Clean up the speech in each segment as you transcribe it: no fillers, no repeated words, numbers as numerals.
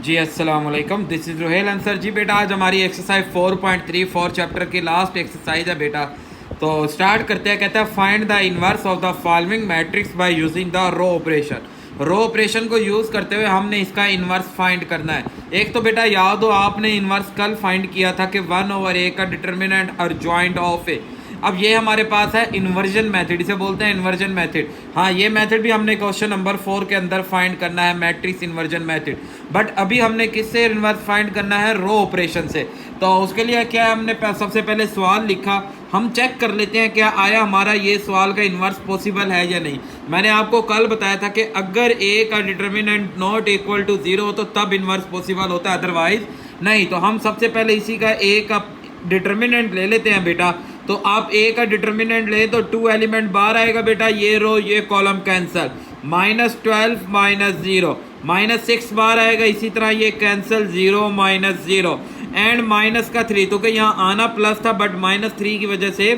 जी अस्सलाम वालेकुम, this is Rohail Ansar. जी बेटा, आज हमारी एक्सरसाइज 4.34 चैप्टर की लास्ट एक्सरसाइज है बेटा। तो स्टार्ट करते हैं। कहता है find the inverse of the following matrix by using the row operation. Row operation को यूज़ करते हुए हमने इसका इनवर्स फाइंड करना है। एक तो बेटा याद हो, आपने इनवर्स कल फाइंड किया था कि 1/a का डिटर्मिनेंट और जॉइंट ऑफ ए। अब ये हमारे पास है इन्वर्जन मेथड, इसे बोलते हैं इन्वर्जन मेथड। हाँ, ये मेथड भी हमने क्वेश्चन नंबर 4 के अंदर फाइंड करना है, मैट्रिक्स इन्वर्जन मेथड। बट अभी हमने किससे इन्वर्स फाइंड करना है? रो ऑपरेशन से। तो उसके लिए क्या हमने सबसे पहले सवाल लिखा, हम चेक कर लेते हैं क्या आया हमारा ये सवाल का इन्वर्स पॉसिबल है या नहीं। मैंने आपको कल बताया था कि अगर ए का डिटर्मिनेंट नॉट इक्वल टू 0 हो तो तब इन्वर्स पॉसिबल होता है, अदरवाइज नहीं। तो हम सबसे पहले इसी का ए का डिटर्मिनेंट ले लेते हैं बेटा। तो आप ए का डिटर्मिनेंट ले तो 2 एलिमेंट बाहर आएगा बेटा, ये रो ये कॉलम कैंसल, -12 -0, -6 बाहर आएगा, इसी तरह ये कैंसल, 0 -0 एंड माइनस का 3। तो कि यहाँ आना प्लस था बट -3 की वजह से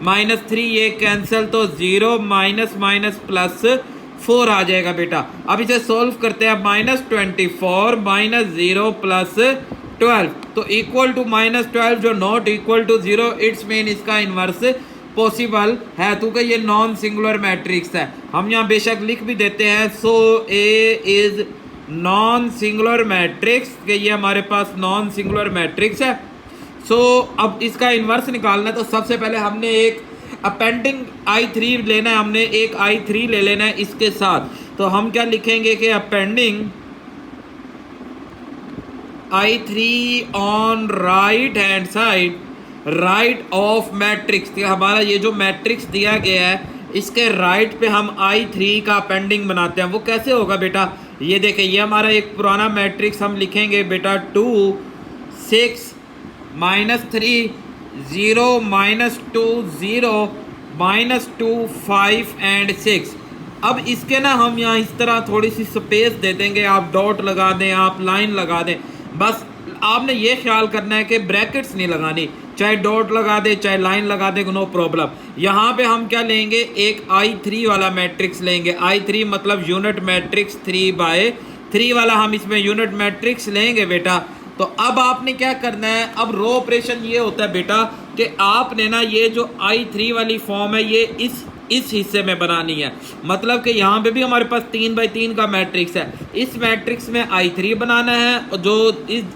-3 ये कैंसल, तो 0 माइनस प्लस 4 आ जाएगा बेटा। अब इसे सोल्व करते हैं। -24 -0 प्लस 12 तो इक्वल टू -12, जो not equal to 0, it's mean इसका इन्वर्स पॉसिबल है। तो कि ये नॉन सिंगुलर मैट्रिक्स है। हम यहाँ बेशक लिख भी देते हैं, सो A is non singular matrix, कि ये हमारे पास नॉन सिंगुलर मैट्रिक्स है। सो अब इसका इन्वर्स निकालना है। तो सबसे पहले हमने एक अपेंडिंग I3 लेना है, हमने एक I3 ले लेना है इसके साथ। तो हम क्या लिखेंगे कि appending I3 on right hand side, right of matrix. हमारा ये जो मैट्रिक्स दिया गया है इसके राइट पे हम I3 का अपेंडिंग बनाते हैं। वो कैसे होगा बेटा? ये देखें, ये हमारा एक पुराना मैट्रिक्स हम लिखेंगे बेटा, 2 6 -3 0 -2 0 -2 5 एंड 6। अब इसके ना हम यहाँ इस तरह थोड़ी सी स्पेस दे देंगे, आप डॉट लगा दें, आप लाइन लगा दें। बस आपने ये ख्याल करना है कि ब्रैकेट्स नहीं लगानी, चाहे डॉट लगा दे चाहे लाइन लगा दे, नो प्रॉब्लम। यहाँ पे हम क्या लेंगे? एक I3 वाला मैट्रिक्स लेंगे। I3 मतलब यूनिट मैट्रिक्स 3/3 वाला हम इसमें यूनिट मैट्रिक्स लेंगे बेटा। तो अब आपने क्या करना है? अब रो ऑपरेशन ये होता है बेटा कि आपने ना ये जो I3 वाली फॉर्म है ये इस हिस्से में बनानी है। मतलब कि यहाँ पे भी हमारे पास 3/3 का मैट्रिक्स है, इस मैट्रिक्स में I3 बनाना है। जो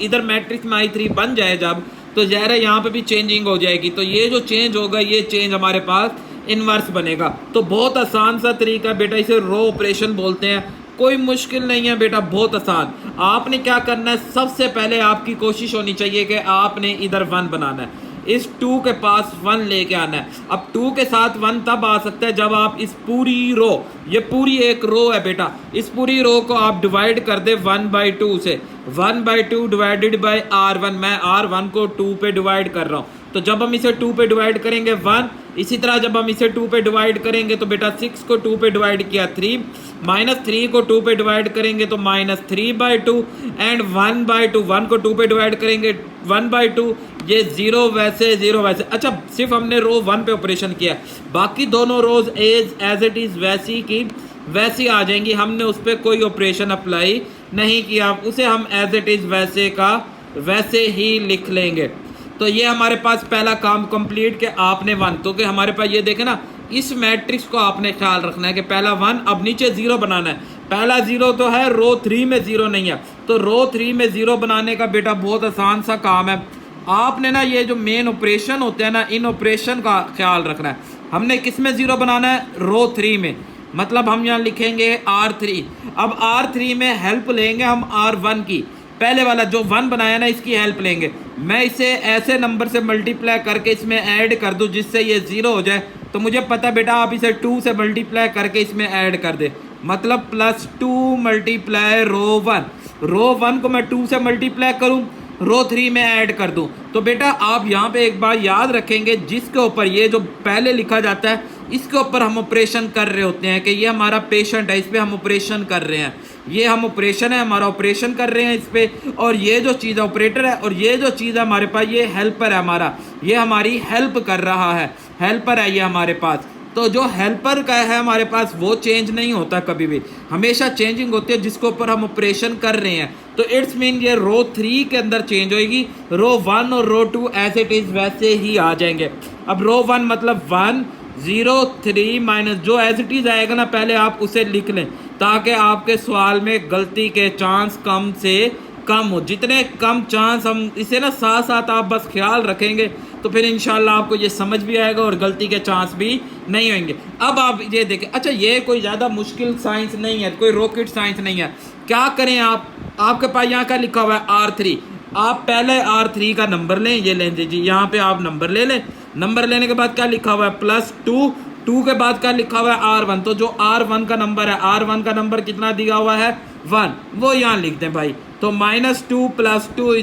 इधर मैट्रिक्स में I3 बन जाए जब, तो ज़ाहिर है यहाँ पे भी चेंजिंग हो जाएगी। तो ये जो चेंज होगा, ये चेंज हमारे पास इन्वर्स बनेगा। तो बहुत आसान सा तरीका बेटा, इसे रो ऑपरेशन बोलते हैं। कोई मुश्किल नहीं है बेटा, बहुत आसान। आपने क्या करना है? सबसे पहले आपकी कोशिश होनी चाहिए कि आपने इधर 1 बनाना है, इस 2 के पास 1 लेके आना है। अब 2 के साथ 1 तब आ सकता है जब आप इस पूरी रो, ये पूरी एक रो है बेटा, इस पूरी रो को आप डिवाइड कर दे 1/2 से। 1/2 डिवाइडेड बाय R1, मैं R1 को 2 पे डिवाइड कर रहा हूँ। तो जब हम इसे 2 पे डिवाइड करेंगे 1, इसी तरह जब हम इसे 2 पे डिवाइड करेंगे तो बेटा 6 को 2 पे डिवाइड किया 3, -3 को 2 पे डिवाइड करेंगे तो -3/2 एंड 1/2, 1 को 2 पे डिवाइड करेंगे 1/2, ये 0 वैसे 0 वैसे। अच्छा, सिर्फ हमने रो 1 पे ऑपरेशन किया, बाकी दोनों रोज एज इट इज़ वैसी की वैसी आ जाएंगी। हमने उस पर कोई ऑपरेशन अप्लाई नहीं किया, उसे हम एज इट इज़ वैसे का वैसे ही लिख लेंगे। तो ये हमारे पास पहला काम कंप्लीट कि आपने 1, तो कि हमारे पास ये देखें ना, इस मैट्रिक्स को आपने ख्याल रखना है कि पहला 1, अब नीचे 0 बनाना है। पहला 0 तो है, रो 3 में 0 नहीं है। तो रो 3 में 0 बनाने का बेटा बहुत आसान सा काम है। आपने ना ये जो मेन ऑपरेशन होते हैं ना, इन ऑपरेशन का ख्याल रखना है। हमने किस में 0 बनाना है? रो 3 में। मतलब हम यहाँ लिखेंगे R3। अब R3 में हेल्प लेंगे हम R1 की, पहले वाला जो 1 बनाया ना इसकी हेल्प लेंगे। मैं इसे ऐसे नंबर से मल्टीप्लाई करके इसमें ऐड कर दूं जिससे ये 0 हो जाए। तो मुझे पता बेटा आप इसे 2 से मल्टीप्लाई करके इसमें ऐड कर दे, मतलब +2 मल्टीप्लाई रो 1। रो 1 को मैं 2 से मल्टीप्लाई करूं, रो 3 में ऐड कर दूं। तो बेटा आप यहाँ पे एक बार याद रखेंगे, जिसके ऊपर ये जो पहले लिखा जाता है इसके ऊपर हम ऑपरेशन कर रहे होते हैं कि ये हमारा पेशेंट है, इस पर हम ऑपरेशन कर रहे हैं। ये हम ऑपरेशन है, हमारा ऑपरेशन कर रहे हैं इस पर। और ये जो चीज़ ऑपरेटर है, और ये जो चीज़ है हमारे पास, ये हेल्पर है हमारा, ये हमारी हेल्प कर रहा है, हेल्पर है ये हमारे पास। तो जो हेल्पर का है हमारे पास वो चेंज नहीं होता कभी भी, हमेशा चेंजिंग होती है जिसके ऊपर हम ऑपरेशन कर रहे हैं। तो इट्स मीन ये रो 3 के अंदर चेंज होएगी, रो 1 और रो 2 एज इट इज वैसे ही आ जाएंगे। अब रो 1 मतलब 1 0 3 माइनस जो एज इट इज आएगा ना पहले आप उसे लिख लें ताकि आपके सवाल में गलती के चांस कम से कम हो। जितने कम चांस हम इसे ना साथ साथ आप बस ख्याल रखेंगे तो फिर इंशाल्लाह आपको ये समझ भी आएगा और गलती के चांस भी नहीं होंगे। अब आप ये देखें, अच्छा ये कोई ज़्यादा मुश्किल साइंस नहीं है, कोई रॉकेट साइंस नहीं है। क्या करें आप, आपके पास यहाँ का लिखा हुआ है R3, आप पहले R3 का नंबर लें, ये लें जी, यहाँ पे आप नंबर ले लें। नंबर लेने के बाद क्या लिखा हुआ है +2, 2 के बाद क्या लिखा हुआ है R1, तो जो R1 का नंबर है, R1 का नंबर कितना दिया हुआ है 1, वो यहाँ लिख दें भाई। तो -2 + 2 =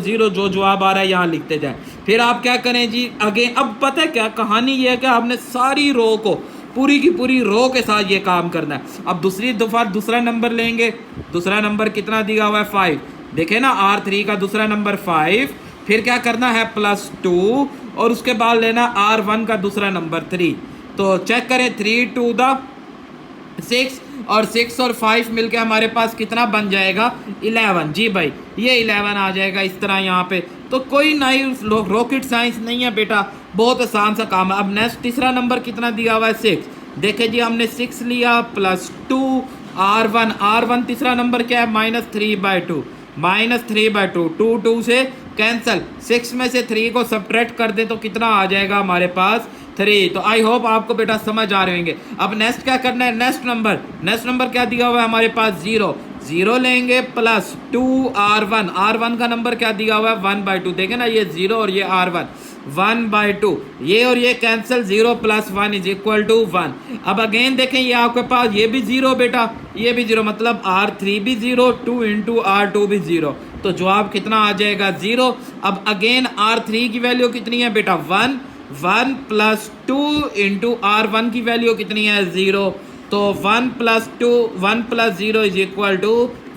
0, जो जवाब आ रहा है यहाँ लिखते जाए। फिर आप क्या करें जी अगेन, अब पता है क्या कहानी ये है कि आपने सारी रो को पूरी की पूरी रो के साथ ये काम करना है। अब दूसरी दफ़ा दूसरा नंबर लेंगे, दूसरा नंबर कितना दिया हुआ है 5, देखें ना R3 का दूसरा नंबर 5, फिर क्या करना है +2 और उसके बाद लेना R1 का दूसरा नंबर 3। तो चेक करें 3 2 6 और 6 और 5 मिलके हमारे पास कितना बन जाएगा 11। जी भाई ये 11 आ जाएगा इस तरह यहाँ पे। तो कोई नई रॉकेट साइंस नहीं है बेटा, बहुत आसान सा काम है। अब नेक्स्ट तीसरा नंबर कितना दिया हुआ है 6, देखे जी हमने 6 लिया +2 R1 तीसरा नंबर क्या है -3/2, -3/2, 2 2 से कैंसिल, 6 में से 3 को सब्ट्रैक्ट कर दे तो कितना आ जाएगा हमारे पास 3। तो आई होप आपको बेटा समझ आ रहे होंगे। अब नेक्स्ट क्या करना है, नेक्स्ट नंबर क्या दिया हुआ है हमारे पास 0 लेंगे +2 R1 का नंबर क्या दिया हुआ है 1/2, देखें ना ये 0 और ये R1 1/2, ये और ये कैंसिल, 0 + 1 = 1। अब अगेन देखें ये आपके पास ये भी 0 बेटा, ये भी 0, मतलब R3 भी 0, 2 × R2 भी 0, तो जवाब कितना आ जाएगा 0। अब अगेन R3 की वैल्यू कितनी है बेटा 1 + 2 × R1 की वैल्यू कितनी है 0, तो 1 + 2 1 + 0 =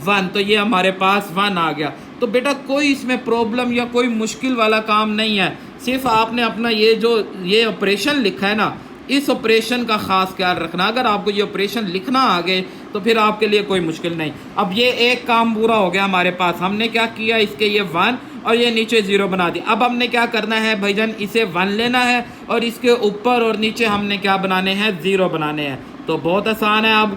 1, तो ये हमारे पास 1 आ गया। तो बेटा कोई इसमें प्रॉब्लम या कोई मुश्किल वाला काम नहीं है, सिर्फ आपने अपना ये ऑपरेशन लिखा है ना, इस ऑपरेशन का ख़ास ख्याल रखना। अगर आपको ये ऑपरेशन लिखना आ गए तो फिर आपके लिए कोई मुश्किल नहीं। अब ये एक काम पूरा हो गया हमारे पास, हमने क्या किया इसके ये 1 और ये नीचे 0 बना दिया। अब हमने क्या करना है भाईजान, इसे 1 लेना है और इसके ऊपर और नीचे हमने क्या बनाने हैं 0 बनाने हैं। तो बहुत आसान है। अब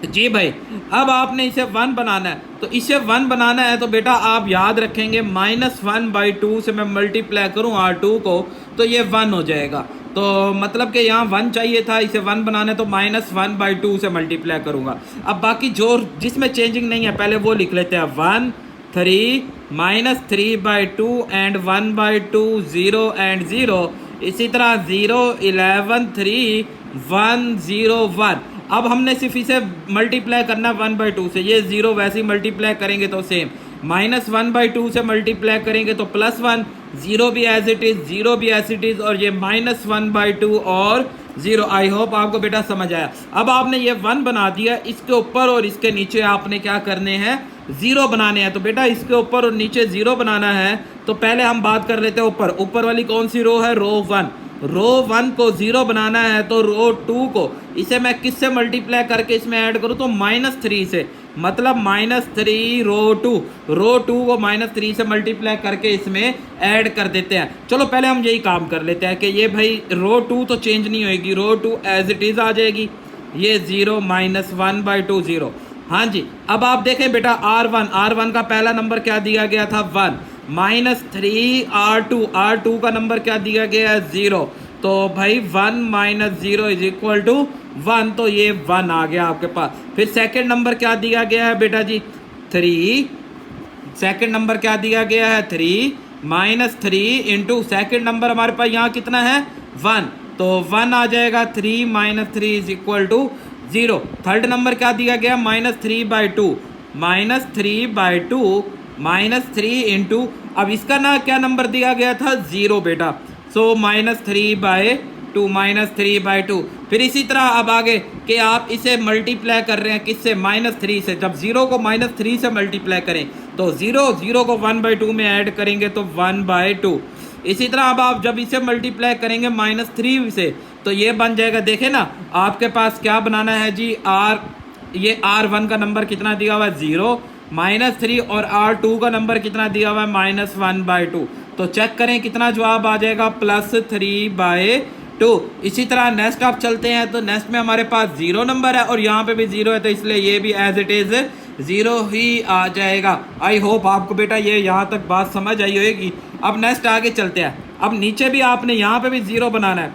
जी भाई अब आपने इसे 1 बनाना है, तो इसे 1 बनाना है तो बेटा आप याद रखेंगे -1/2 से मैं मल्टीप्लाई करूँ R2 को तो ये 1 हो जाएगा। तो मतलब कि यहाँ 1 चाहिए था, इसे 1 बनाना है तो -1/2 से मल्टीप्लाई करूँगा। अब बाकी जो जिसमें चेंजिंग नहीं है पहले वो लिख लेते हैं 1 3 -3/2 एंड 1/2 0 एंड 0, इसी तरह 0 11 3 1 0 1। अब हमने सिर्फ इसे मल्टीप्लाई करना 1/2 से, ये 0 वैसे ही मल्टीप्लाई करेंगे तो सेम, -1/2 से मल्टीप्लाई करेंगे तो +1, 0 भी एज इट इज़ 0 भी एज इट इज़, और ये -1/2 और 0। आई होप आपको बेटा समझ आया। अब आपने ये 1 बना दिया, इसके ऊपर और इसके नीचे आपने क्या करने हैं 0 बनाने हैं। तो बेटा इसके ऊपर और नीचे 0 बनाना है तो पहले हम बात कर लेते हैं ऊपर वाली कौन सी रो है, रो 1 को 0 बनाना है तो रो 2 को इसे मैं किससे मल्टीप्लाई करके इसमें ऐड करूँ तो -3 से, मतलब -3 रो 2 को -3 से मल्टीप्लाई करके इसमें ऐड कर देते हैं। चलो पहले हम यही काम कर लेते हैं कि ये भाई रो 2 तो चेंज नहीं होएगी, रो 2 एज इट इज़ आ जाएगी, ये 0 -1/2 0। हाँ जी अब आप देखें बेटा R1 का पहला नंबर क्या दिया गया था 1, -3 R2 का नंबर क्या दिया गया है 0, तो भाई 1 - 0 = 1, तो ये 1 आ गया आपके पास। फिर सेकंड नंबर क्या दिया गया है बेटा जी 3, सेकंड नंबर क्या दिया गया है 3 -3 इंटू सेकेंड नंबर हमारे पास यहाँ कितना है 1, तो 1 आ जाएगा 3 - 3 = 0। थर्ड नंबर क्या दिया गया -3/2 -3 इंटू, अब इसका ना क्या नंबर दिया गया था 0 बेटा, सो -3/2 फिर इसी तरह अब आगे कि आप इसे मल्टीप्लाई कर रहे हैं किससे -3 से, जब 0 को -3 से मल्टीप्लाई करें तो 0 को 1/2 में ऐड करेंगे तो 1/2। इसी तरह अब आप जब इसे मल्टीप्लाई करेंगे -3 से तो ये बन जाएगा, देखें ना आपके पास क्या बनाना है जी ये R1 का नंबर कितना दिया हुआ है 0, -3 और R2 का नंबर कितना दिया हुआ है -1/2। तो चेक करें कितना जवाब आ जाएगा +3/2। इसी तरह नेक्स्ट आप चलते हैं तो नेक्स्ट में हमारे पास 0 नंबर है और यहाँ पे भी 0 है, तो इसलिए ये भी एज इट इज़ 0 ही आ जाएगा। आई होप आपको बेटा ये यहाँ तक बात समझ आई होगी। अब नेक्स्ट आगे चलते हैं। अब नीचे भी आपने यहाँ पे भी 0 बनाना है।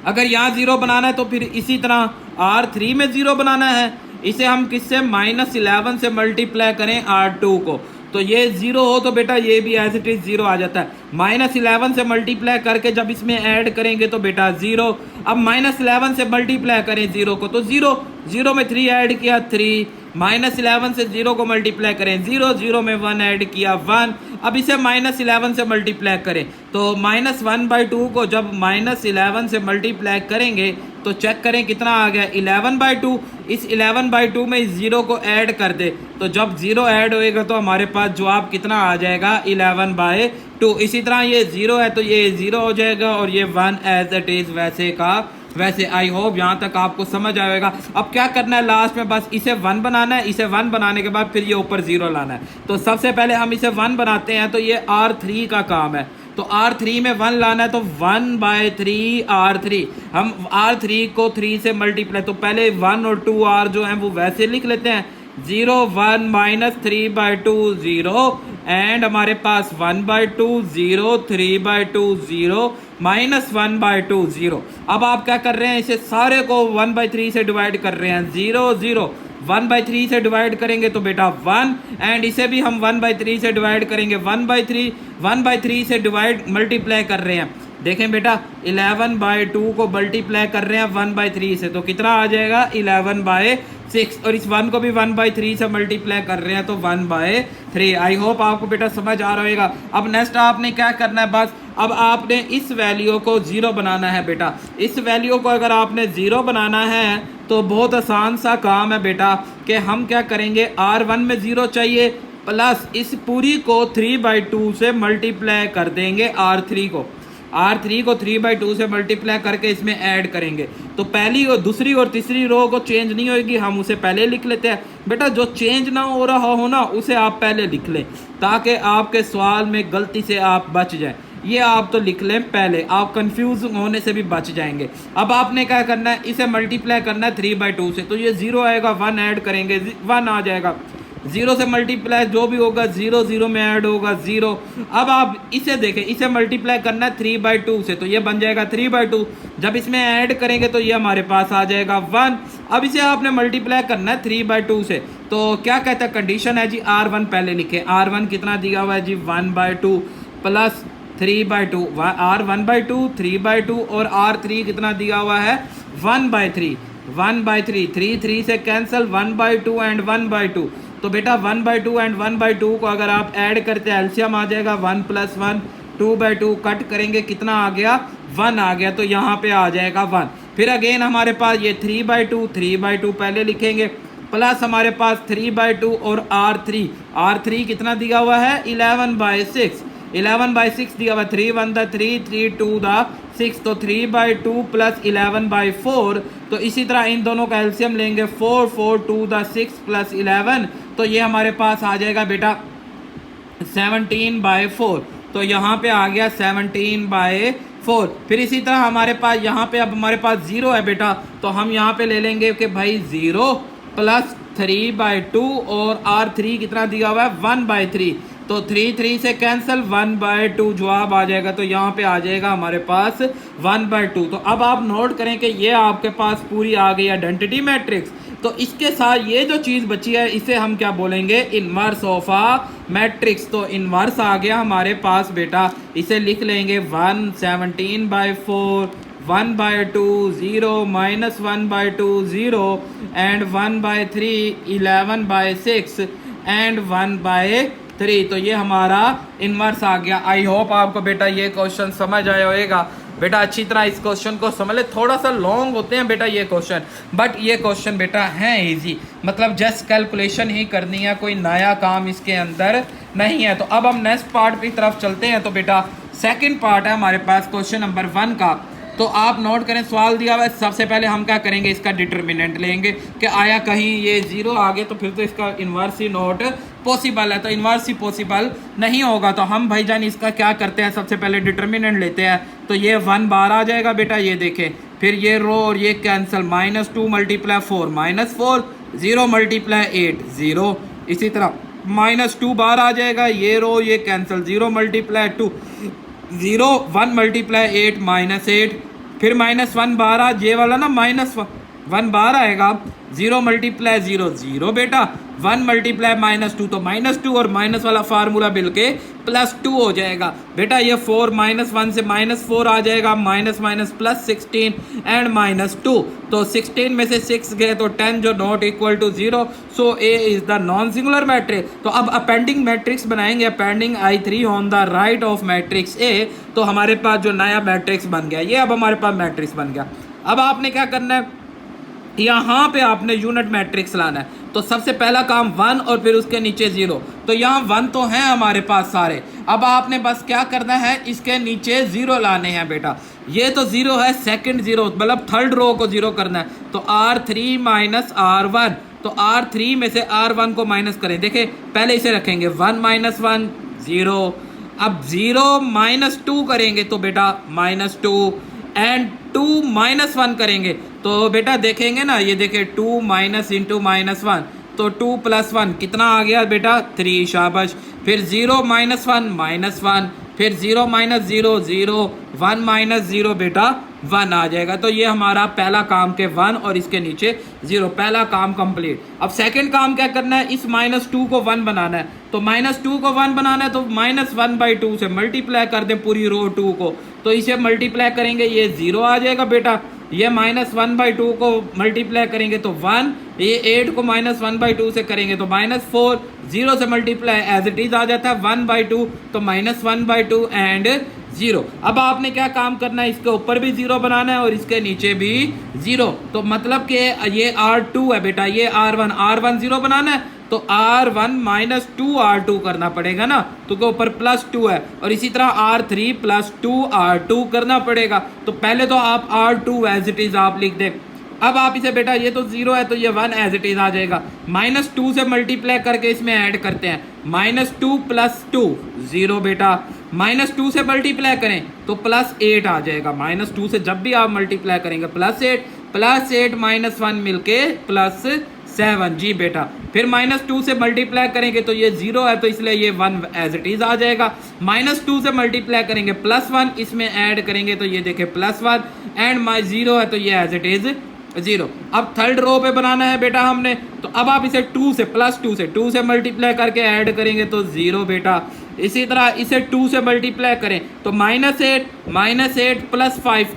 अगर यहाँ 0 बनाना है तो फिर इसी तरह R3 में 0 बनाना है। इसे हम किससे -11 से मल्टीप्लाई करें R2 को, तो ये 0 हो तो बेटा ये भी एज इट इज 0 आ जाता है। -11 से मल्टीप्लाई करके जब इसमें ऐड करेंगे तो बेटा 0। अब -11 से मल्टीप्लाई करें 0 को तो 0, 0 में 3 ऐड किया 3, -11 से 0 को मल्टीप्लाई करें 0, 0 में 1 ऐड किया 1। अब इसे -11 से मल्टीप्लाई करें तो -1/2 को जब -11 से मल्टीप्लाई करेंगे तो चेक करें कितना आ गया 11/2। इस 11/2 में इस 0 को ऐड कर दे तो जब 0 ऐड होएगा तो हमारे पास जवाब कितना आ जाएगा 11/2। इसी तरह ये 0 है तो ये 0 हो जाएगा और ये 1 एज इट इज़ वैसे का वैसे। आई होप यहाँ तक आपको समझ आएगा। अब क्या करना है लास्ट में, बस इसे 1 बनाना है। इसे 1 बनाने के बाद फिर ये ऊपर 0 लाना है। तो सबसे पहले हम इसे 1 बनाते हैं तो ये R3 का काम है। तो R3 में 1 लाना है तो 1/3 R3। हम R3 को 3 से मल्टीप्लाई, तो पहले 1 और 2R जो हैं वो वैसे लिख लेते हैं 0 1 -3/2 0 एंड हमारे पास 1/2 0 3/2 0 -1/2 0। अब आप क्या कर रहे हैं, इसे सारे को 1/3 से डिवाइड कर रहे हैं 0 0। 1/3 से डिवाइड करेंगे तो बेटा 1 एंड इसे भी हम 1/3 से डिवाइड करेंगे 1/3। 1/3 से डिवाइड मल्टीप्लाई कर रहे हैं, देखें बेटा 11/2 को मल्टीप्लाई कर रहे हैं 1/3 से तो कितना आ जाएगा 11/6 और इस 1 को भी 1/3 से मल्टीप्लाई कर रहे हैं तो 1/3। आई होप आपको बेटा समझ आ रहा होगा। अब नेक्स्ट आपने क्या करना है, बस अब आपने इस वैल्यू को 0 बनाना है बेटा। इस वैल्यू को अगर आपने 0 बनाना है तो बहुत आसान सा काम है बेटा कि हम क्या करेंगे R1 में 0 चाहिए प्लस इस पूरी को 3/2 से मल्टीप्लाई कर देंगे R3 को 3/2 से मल्टीप्लाई करके इसमें ऐड करेंगे। तो पहली और दूसरी और तीसरी रो को चेंज नहीं होगी, हम उसे पहले लिख लेते हैं। बेटा जो चेंज ना हो रहा हो ना उसे आप पहले लिख लें ताकि आपके सवाल में गलती से आप बच जाएं। ये आप तो लिख लें पहले, आप कंफ्यूज होने से भी बच जाएंगे। अब आपने क्या करना है, इसे मल्टीप्लाई करना है 3/2 से, तो ये 0 आएगा, 1 ऐड करेंगे 1 आ जाएगा। 0 से मल्टीप्लाई जो भी होगा 0 0 में ऐड होगा 0। अब आप इसे देखें, इसे मल्टीप्लाई करना है 3/2 से तो ये बन जाएगा 3/2। जब इसमें ऐड करेंगे तो ये हमारे पास आ जाएगा 1। अब इसे आपने मल्टीप्लाई करना है 3/2 से, तो क्या कहता है कंडीशन है जी R1 पहले लिखें। R1 कितना दिया हुआ है जी 1/2 प्लस 3/2, R1/2 3/2 और R3 कितना दिया हुआ है 1/3। 1/3 3 से कैंसिल 1/2 एंड 1/2। तो बेटा 1/2 एंड 1/2 को अगर आप ऐड करते हैं एलसीएम आ जाएगा 1 + 1 2/2 कट करेंगे कितना आ गया 1 आ गया, तो यहाँ पे आ जाएगा 1। फिर अगेन हमारे पास ये 3/2 पहले लिखेंगे प्लस हमारे पास 3/2 और R3 कितना दिया हुआ है 11/6 दिया हुआ 3 1 द 3 3 2 द 6 तो 3/2 प्लस 11/4। तो इसी तरह इन दोनों का एलसीएम लेंगे 4 4 2 द 6 प्लस 11 तो ये हमारे पास आ जाएगा बेटा 17/4। तो यहाँ पे आ गया 17/4। फिर इसी तरह हमारे पास यहाँ पे अब हमारे पास 0 है बेटा, तो हम यहाँ पे ले लेंगे कि भाई 0 प्लस 3/2 और R3 कितना दिया हुआ है 1/3। तो 3 से कैंसिल 1/2 जवाब आ जाएगा, तो यहाँ पे आ जाएगा हमारे पास 1/2। तो अब आप नोट करें कि ये आपके पास पूरी आ गई आइडेंटिटी मैट्रिक्स। तो इसके साथ ये जो चीज़ बची है इसे हम क्या बोलेंगे इन्वर्स ऑफ अ मैट्रिक्स। तो इन्वर्स आ गया हमारे पास बेटा, इसे लिख लेंगे 1 17/4 1/2 0 -1/2 0 एंड 1/3 11/6 एंड 1/3। तो ये हमारा इन्वर्स आ गया। आई होप आपको बेटा ये क्वेश्चन समझ आया होगा। बेटा अच्छी तरह इस क्वेश्चन को समझ ले, थोड़ा सा लॉन्ग होते हैं बेटा ये क्वेश्चन, बट ये क्वेश्चन बेटा हैं इजी, मतलब जस्ट कैलकुलेशन ही करनी है, कोई नया काम इसके अंदर नहीं है। तो अब हम नेक्स्ट पार्ट की तरफ चलते हैं। तो बेटा सेकंड पार्ट है हमारे पास क्वेश्चन नंबर 1 का। तो आप नोट करें सवाल दिया हुआ है, सबसे पहले हम क्या करेंगे, इसका डिटर्मिनेंट लेंगे कि आया कहीं ये 0 आ गए तो फिर तो इसका इन्वर्स ही नोट पॉसिबल है, तो इन्वर्स ही पॉसिबल नहीं होगा। तो हम भाईजान इसका क्या करते हैं, सबसे पहले डिटर्मिनेंट लेते हैं। तो ये 1 बार आ जाएगा बेटा, ये देखें, फिर ये रो और ये कैंसिल, -2 × 4 -4, 0 × 8 0, इसी तरह -2 बार आ जाएगा, ये रो ये कैंसिल, 0 × 2 0, 1 × 8 -8, फिर -1 बार आ, ये वाला ना -1 बार आएगा, 0 × 0 0 बेटा, 1 × -2 तो -2 और माइनस वाला फार्मूला मिल के +2 हो जाएगा बेटा। ये 4 -1 से -4 आ जाएगा, माइनस माइनस +16 एंड -2, तो 16 में से 6 गए तो 10 जो not equal to 0, so A is the non singular matrix. तो अब अपेंडिंग मैट्रिक्स बनाएंगे, appending I3 on the right of matrix A, तो हमारे पास जो नया मैट्रिक्स बन गया, ये अब हमारे पास मैट्रिक्स बन गया। अब आपने क्या करना है, यहाँ पे आपने यूनिट मैट्रिक्स लाना है। तो सबसे पहला काम 1 और फिर उसके नीचे 0, तो यहाँ 1 तो है हमारे पास सारे, अब आपने बस क्या करना है, इसके नीचे 0 लाने हैं बेटा। ये तो 0 है, सेकंड 0 मतलब थर्ड रो को 0 करना है, तो R3 - R1, तो R3 में से R1 को माइनस करें, देखें पहले इसे रखेंगे 1 - 1 0, अब 0 - 2 करेंगे तो बेटा -2 एंड 2 - 1 करेंगे तो बेटा देखेंगे ना, ये देखें 2 - × -1, तो 2 + 1 कितना आ गया बेटा 3, शाबाश। फिर 0 - 1 -1, फिर 0 - 0 0, 1 - 0 बेटा 1 आ जाएगा। तो ये हमारा पहला काम के 1 और इसके नीचे 0, पहला काम कंप्लीट। अब सेकंड काम क्या करना है, इस -2 को 1 बनाना है, तो -2 को 1 बनाना है तो -1/2 से मल्टीप्लाई कर दें पूरी रो 2 को, तो इसे मल्टीप्लाई करेंगे ये 0 आ जाएगा बेटा। ये -1/2 को मल्टीप्लाई करेंगे तो 1, ये 8 को -1/2 से करेंगे तो -4, 0 से मल्टीप्लाई एज इट इज आ जाता है 1/2, तो -1/2 एंड 0। अब आपने क्या काम करना है, इसके ऊपर भी 0 बनाना है और इसके नीचे भी 0, तो मतलब कि ये R2 है बेटा, ये R1 0 बनाना है तो R1 - 2R2 करना पड़ेगा ना, तो के ऊपर +2 है, और इसी तरह R3 + 2R2 करना पड़ेगा। तो पहले तो आप R2 एज इट इज आप लिख दें। अब आप इसे बेटा, ये तो 0 है तो ये 1 एज इट इज आ जाएगा, -2 से मल्टीप्लाई करके इसमें ऐड करते हैं, -2 + 2 0 बेटा, -2 से मल्टीप्लाई करें तो +8 आ जाएगा, -2 से जब भी आप मल्टीप्लाई करेंगे +8 -1 मिलके +7 जी बेटा। फिर -2 से मल्टीप्लाई करेंगे तो ये 0 है तो इसलिए ये 1 एज इट इज आ जाएगा, -2 से मल्टीप्लाई करेंगे +1, इसमें ऐड करेंगे तो ये देखें +1 एंड 0 है तो ये एज इट इज 0। अब थर्ड रो पे बनाना है बेटा हमने, तो अब आप इसे 2 से मल्टीप्लाई करके ऐड करेंगे तो 0 बेटा। इसी तरह इसे 2 से मल्टीप्लाई करें तो -8 + 5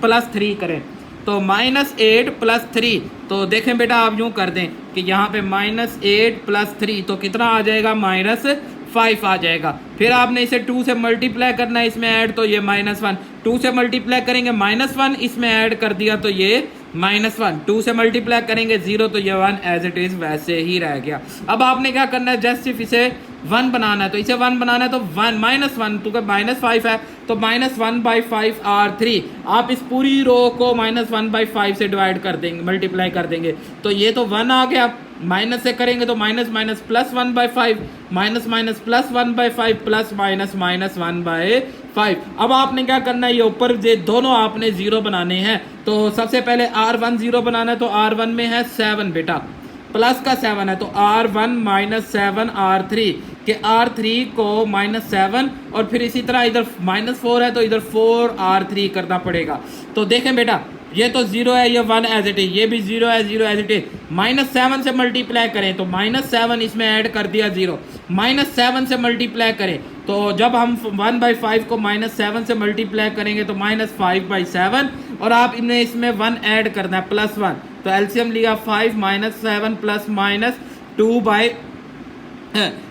+3 करें तो -8 + 3, तो देखें बेटा आप यूँ कर दें कि यहाँ पे -8 + 3 तो कितना आ जाएगा -5 आ जाएगा। फिर आपने इसे 2 से मल्टीप्लाई करना है, इसमें ऐड तो ये -1, 2 से मल्टीप्लाई करेंगे -1, इसमें ऐड कर दिया तो ये -1, 2 से मल्टीप्लाई करेंगे 0 तो ये 1 एज इट इज़ वैसे ही रह गया। अब आपने क्या करना है, जस्ट सिर्फ इसे 1 बनाना है, तो इसे 1 बनाना है तो 1 -1 तो -5 है तो -1/5 R3, आप इस पूरी रो को -1/5 से डिवाइड कर देंगे, मल्टीप्लाई कर देंगे तो ये तो 1 आ गया, माइनस से करेंगे तो माइनस +1/5 -1/5 +-1/5। अब आपने क्या करना है, ये ऊपर ये दोनों आपने 0 बनाने हैं। तो सबसे पहले R1 0 बनाना है, तो R1 में है 7 बेटा, प्लस का 7 है तो R1 - 7 R3 के R3 को -7 और फिर इसी तरह इधर -4 है तो इधर 4 R3 करना पड़ेगा। तो देखें बेटा ये तो 0 है, ये 1 एज इट इज, ये भी 0 है, 0 एज इट इज, -7 से मल्टीप्लाई करें तो -7 इसमें ऐड कर दिया 0, -7 से मल्टीप्लाई करें तो जब हम 1/5 को -7 से मल्टीप्लाई करेंगे तो -5/7 और आप इन्हें इसमें 1 ऐड करना है +1, तो एलसीएम लिया 5 - 7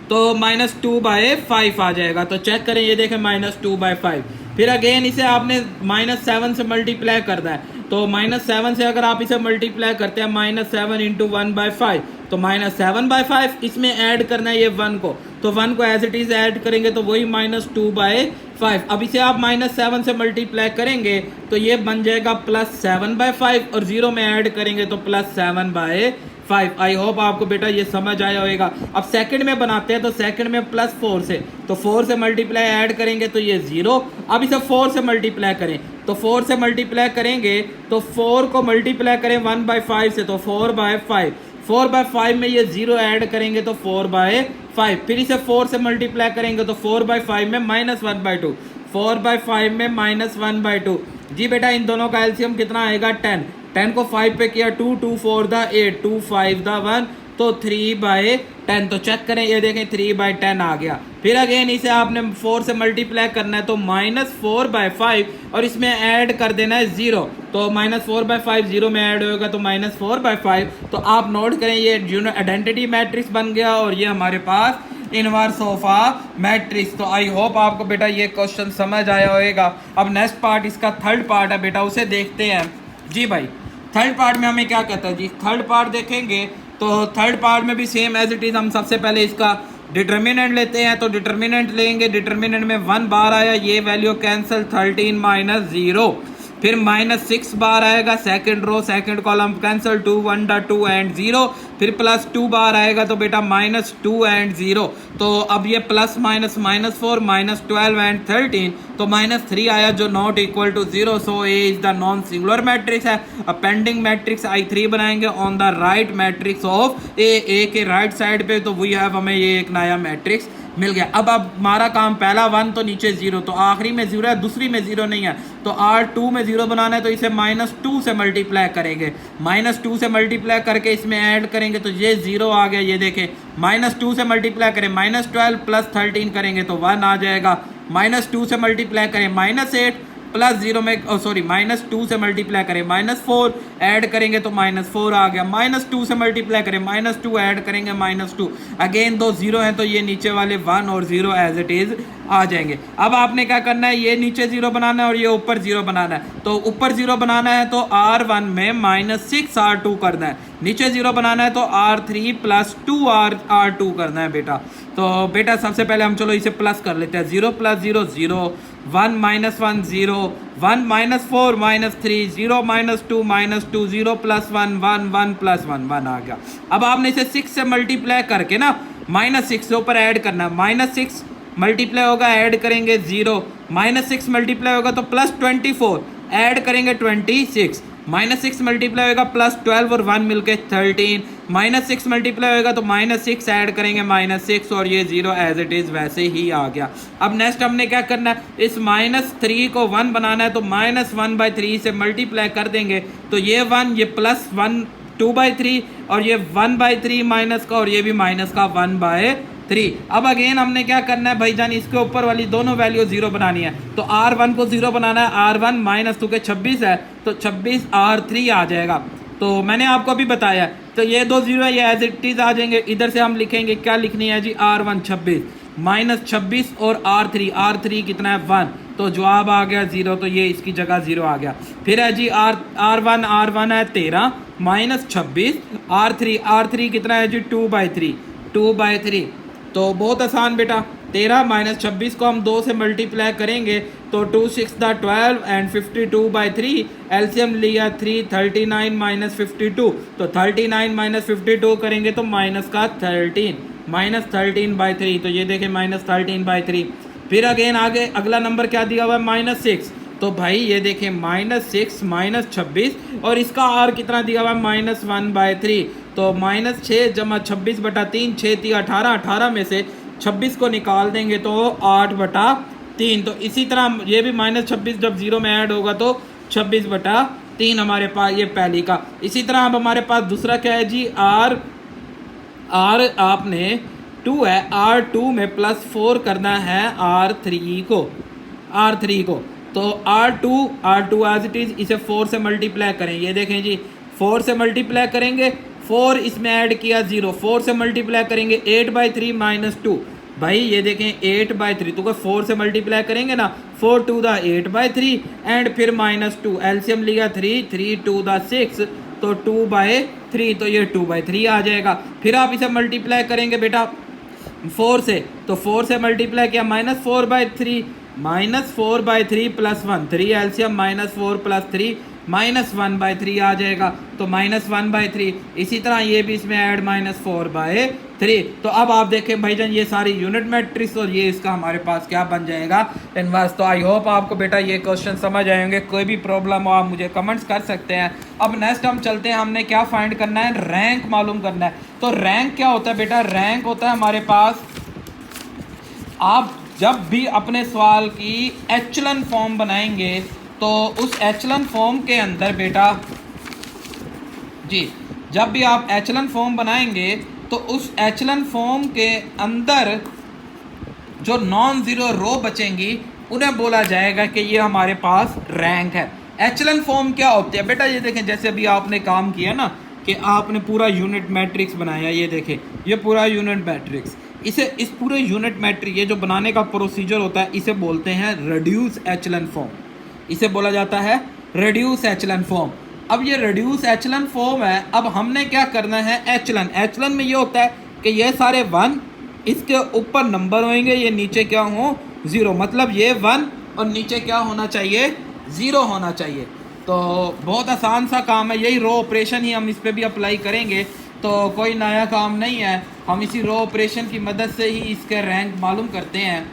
तो -2/5 आ जाएगा। तो चेक करें, ये देखें -2/5। फिर अगेन इसे आपने -7 से मल्टीप्लाई करना है, तो -7 से अगर आप इसे मल्टीप्लाई करते हैं -7 × 1/5 तो -7/5 इसमें ऐड करना है ये 1 को, तो 1 को एज इट इज ऐड करेंगे तो वही -2/5। अब इसे आप -7 से मल्टीप्लाई करेंगे तो ये बन जाएगा +7/5 और 0 में ऐड करेंगे तो +7/5। आई होप आपको बेटा ये समझ आया होगा। अब सेकंड में बनाते हैं तो सेकंड में +4 से, तो 4 से मल्टीप्लाई ऐड करेंगे तो ये 0। अब इसे 4 से मल्टीप्लाई करें तो 4 से मल्टीप्लाई करेंगे तो 4 को मल्टीप्लाई करें 1/5 से तो 4/5। 4/5 में ये 0 ऐड करेंगे तो 4/5। फिर इसे 4 से मल्टीप्लाई करेंगे तो 4/5 में -1/2। 4/5 में -1/2। जी बेटा इन दोनों का एलसीएम कितना आएगा 10। 10 को 5 पे किया 2, 2 4 द 8, 2 5 द 1 तो 3/10। तो चेक करें ये देखें 3/10 आ गया। फिर अगेन इसे आपने 4 से मल्टीप्लाई करना है तो -4/5 और इसमें ऐड कर देना है 0। तो -4/5 0 में ऐड होगा तो -4/5। तो आप नोट करें ये आइडेंटिटी मैट्रिक्स बन गया और ये हमारे पास इनवर्स ऑफ अ मैट्रिक्स। तो आई होप आपको बेटा ये क्वेश्चन समझ आया होगा। अब नेक्स्ट पार्ट इसका थर्ड पार्ट है बेटा, उसे देखते हैं। जी भाई थर्ड पार्ट में हमें क्या कहता है जी, थर्ड पार्ट देखेंगे तो थर्ड पार्ट में भी सेम एज इट इज हम सबसे पहले इसका डिटर्मिनेंट लेते हैं। तो डिटर्मिनेंट लेंगे, डिटर्मिनेंट में 1 बार आया, ये वैल्यू कैंसिल 13 - 0। फिर -6 बार आएगा, second row second column cancel 2 1 2 and 0। फिर +2 बार आएगा तो बेटा -2 एंड 0। तो अब ये प्लस माइनस -4 -12 एंड 13 तो -3 आया जो not equal to 0। So A is the non singular matrix है। अपेंडिंग मैट्रिक्स I3 बनाएंगे on the right matrix of A के राइट साइड पे। तो वी हैव हमें ये एक नया मैट्रिक्स मिल गया। अब हमारा काम पहला 1 तो नीचे 0, तो आखिरी में 0 है, दूसरी में 0 नहीं है। तो R2 में 0 बनाना है तो इसे -2 से मल्टीप्लाई करेंगे। -2 से मल्टीप्लाई करके इसमें ऐड करेंगे तो ये 0 आ गया। ये देखें -2 से मल्टीप्लाई करें -12 + 13 करेंगे तो 1 आ जाएगा। -2 से मल्टीप्लाई करें -8 + 0 में सॉरी -2 से मल्टीप्लाई करें -4 ऐड करेंगे तो -4 आ गया। -2 से मल्टीप्लाई करें -2 ऐड करेंगे -2। अगेन दो 0 हैं तो ये नीचे वाले 1 और 0 एज इट इज आ जाएंगे। अब आपने क्या करना है, ये नीचे 0 बनाना है और ये ऊपर 0 बनाना है। तो ऊपर 0 बनाना है तो R1 में -6 R2 करना है, नीचे 0 बनाना है तो R3 + 2 R2 करना है बेटा। तो बेटा सबसे पहले हम चलो इसे प्लस कर लेते हैं। 0 + 0 0, 1 - 1 0, 1 - 4 -3, 0 - 2 -2, 0 + 1 1, 1 + 1 1 आ गया। अब आपने इसे 6 से मल्टीप्लाई करके ना -6 से ऊपर ऐड करना है। -6 मल्टीप्लाई होगा ऐड करेंगे 0, -6 मल्टीप्लाई होगा तो +24 ऐड करेंगे 26, -6 मल्टीप्लाई होगा +12 और 1 मिलके 13, -6 मल्टीप्लाई होगा तो -6 ऐड करेंगे -6 और ये 0 एज इट इज़ वैसे ही आ गया। अब नेक्स्ट हमने क्या करना है, इस -3 को 1 बनाना है तो -1/3 से मल्टीप्लाई कर देंगे तो ये 1, ये +1 2/3 और ये 1/3 माइनस का और ये भी माइनस का 1/3। अब अगेन हमने क्या करना है भाईजान, इसके ऊपर वाली दोनों वैल्यू 0 बनानी है। तो R1 को 0 बनाना है, R1 -2 के 26 है तो 26 R3 आ जाएगा। तो मैंने आपको अभी बताया तो ये दो 0 है, ये एज इट इज आ जाएंगे। इधर से हम लिखेंगे क्या लिखनी है जी, R1 26 -26 और R3 कितना है 1 तो जवाब आ गया 0। तो ये इसकी जगह 0 आ गया। फिर है जी R1 है 13 -26, R3 कितना है जी 2/3 तो बहुत आसान बेटा। 13 - 26 को हम 2 से मल्टीप्लाई करेंगे तो 2 6 द 12 एंड 52/3 एलसीएम लिया 3 39 - 52 तो 39 - 52 करेंगे तो माइनस का 13 -13/3 तो ये देखें -13/3। फिर अगेन आगे अगला नंबर क्या दिया हुआ है -6 तो भाई ये देखें -6 -26 और इसका R कितना दिया हुआ है -1/3 तो -6 = 26/3 6 3 18 18 में से 26 को निकाल देंगे तो 8/3। तो इसी तरह ये भी -26 जब 0 में ऐड होगा तो 26/3 हमारे पास ये पहली का। इसी तरह अब हमारे पास दूसरा क्या है जी, R आपने 2 है, R2 में +4 करना है R3 को तो R2 एज इट इज इसे 4 से मल्टीप्लाई करें। ये देखें जी 4 से मल्टीप्लाई करेंगे, 4 इसमें ऐड किया 0, 4 से मल्टीप्लाई करेंगे 8/3 - 2 भाई ये देखें 8/3 तो 4 से मल्टीप्लाई करेंगे ना 4 2 द 8/3 एंड फिर -2 एलसीएम लिया 3 3 2 द 6 तो 2/3 तो ये 2/3 आ जाएगा। फिर आप इसे मल्टीप्लाई करेंगे बेटा 4 से, तो 4 से मल्टीप्लाई किया -4/3, -4/3 + 1, 3 एलसीएम -4 + 3 -1/3 आ जाएगा, तो -1/3। इसी तरह ये भी इसमें ऐड -4/3। तो अब आप देखें भाईजान ये सारी यूनिट मैट्रिक्स और ये इसका हमारे पास क्या बन जाएगा, इनवर्स। तो आई होप आपको बेटा ये क्वेश्चन समझ आएंगे। कोई भी प्रॉब्लम हो आप मुझे कमेंट्स कर सकते हैं। अब नेक्स्ट हम चलते हैं, हमने क्या फाइंड करना है, रैंक मालूम करना है। तो रैंक क्या होता है बेटा, रैंक होता है हमारे पास, आप जब भी अपने सवाल की एचलन फॉर्म बनाएंगे तो उस एचलन फॉर्म के अंदर बेटा जी, जब भी आप एचलन फॉर्म बनाएंगे तो उस एचलन फॉर्म के अंदर जो नॉन ज़ीरो रो बचेंगी उन्हें बोला जाएगा कि ये हमारे पास रैंक है। एचलन फॉर्म क्या होती है बेटा, ये देखें जैसे अभी आपने काम किया ना कि आपने पूरा यूनिट मैट्रिक्स बनाया, ये देखें ये पूरा यूनिट मैट्रिक्स, इस पूरे यूनिट मैट्रिक्स ये जो बनाने का प्रोसीजर होता है इसे बोलते हैं रिड्यूस एचलन फॉर्म, इसे बोला जाता है रिड्यूस एचलन फॉर्म। अब ये रिड्यूस एचलन फॉर्म है, अब हमने क्या करना है, एचलन, एचलन में ये होता है कि ये सारे 1 इसके ऊपर नंबर होंगे, ये नीचे क्या हो 0, मतलब ये 1 और नीचे क्या होना चाहिए 0 होना चाहिए। तो बहुत आसान सा काम है, यही रो ऑपरेशन ही हम इस पर भी अप्लाई करेंगे, तो कोई नया काम नहीं है। हम इसी रो ऑपरेशन की मदद से ही इसके रैंक मालूम करते हैं।